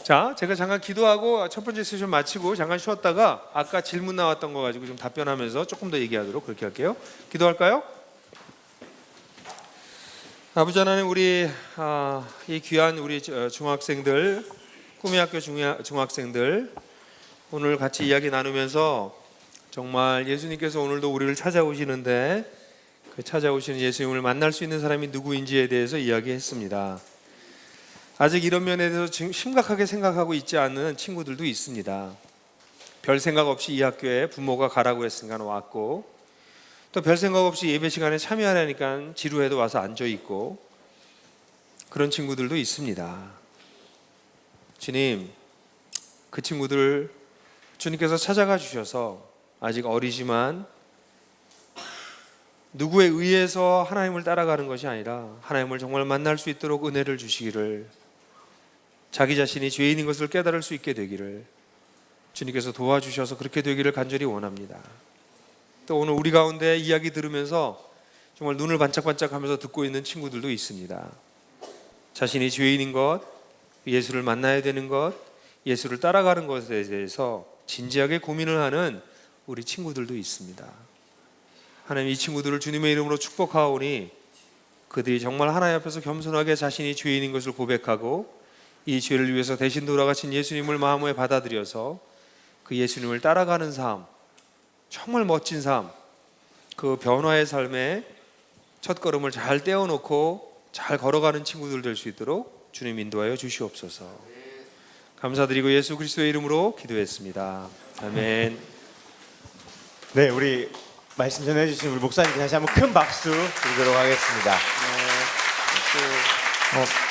자, 제가 잠깐 기도하고 첫 번째 세션 마치고 잠깐 쉬었다가 아까 질문 나왔던 거 가지고 좀 답변하면서 조금 더 얘기하도록 그렇게 할게요. 기도할까요? 아버지 하나님, 우리 이 귀한 우리 중학생들, 꿈의 학교 중학생들 오늘 같이 이야기 나누면서 정말 예수님께서 오늘도 우리를 찾아오시는데 그 찾아오시는 예수님을 만날 수 있는 사람이 누구인지에 대해서 이야기했습니다. 아직 이런 면에 대해서 심각하게 생각하고 있지 않는 친구들도 있습니다. 별 생각 없이 이 학교에 부모가 가라고 했으니까 왔고, 또 별 생각 없이 예배 시간에 참여하려니까 지루해도 와서 앉아 있고, 그런 친구들도 있습니다. 주님, 그 친구들 주님께서 찾아가 주셔서 아직 어리지만 누구에 의해서 하나님을 따라가는 것이 아니라 하나님을 정말 만날 수 있도록 은혜를 주시기를, 자기 자신이 죄인인 것을 깨달을 수 있게 되기를 주님께서 도와주셔서 그렇게 되기를 간절히 원합니다. 또 오늘 우리 가운데 이야기 들으면서 정말 눈을 반짝반짝하면서 듣고 있는 친구들도 있습니다. 자신이 죄인인 것, 예수를 만나야 되는 것, 예수를 따라가는 것에 대해서 진지하게 고민을 하는 우리 친구들도 있습니다. 하나님, 이 친구들을 주님의 이름으로 축복하오니 그들이 정말 하나님 앞에서 겸손하게 자신이 죄인인 것을 고백하고 이 죄를 위해서 대신 돌아가신 예수님을 마음에 받아들여서 그 예수님을 따라가는 삶, 정말 멋진 삶, 그 변화의 삶에 첫걸음을 잘 떼어놓고 잘 걸어가는 친구들 될 수 있도록 주님 인도하여 주시옵소서. 감사드리고 예수 그리스도의 이름으로 기도했습니다. 아멘. 네, 우리 말씀 전해주신 우리 목사님께 다시 한번 큰 박수 드리도록 하겠습니다. 네.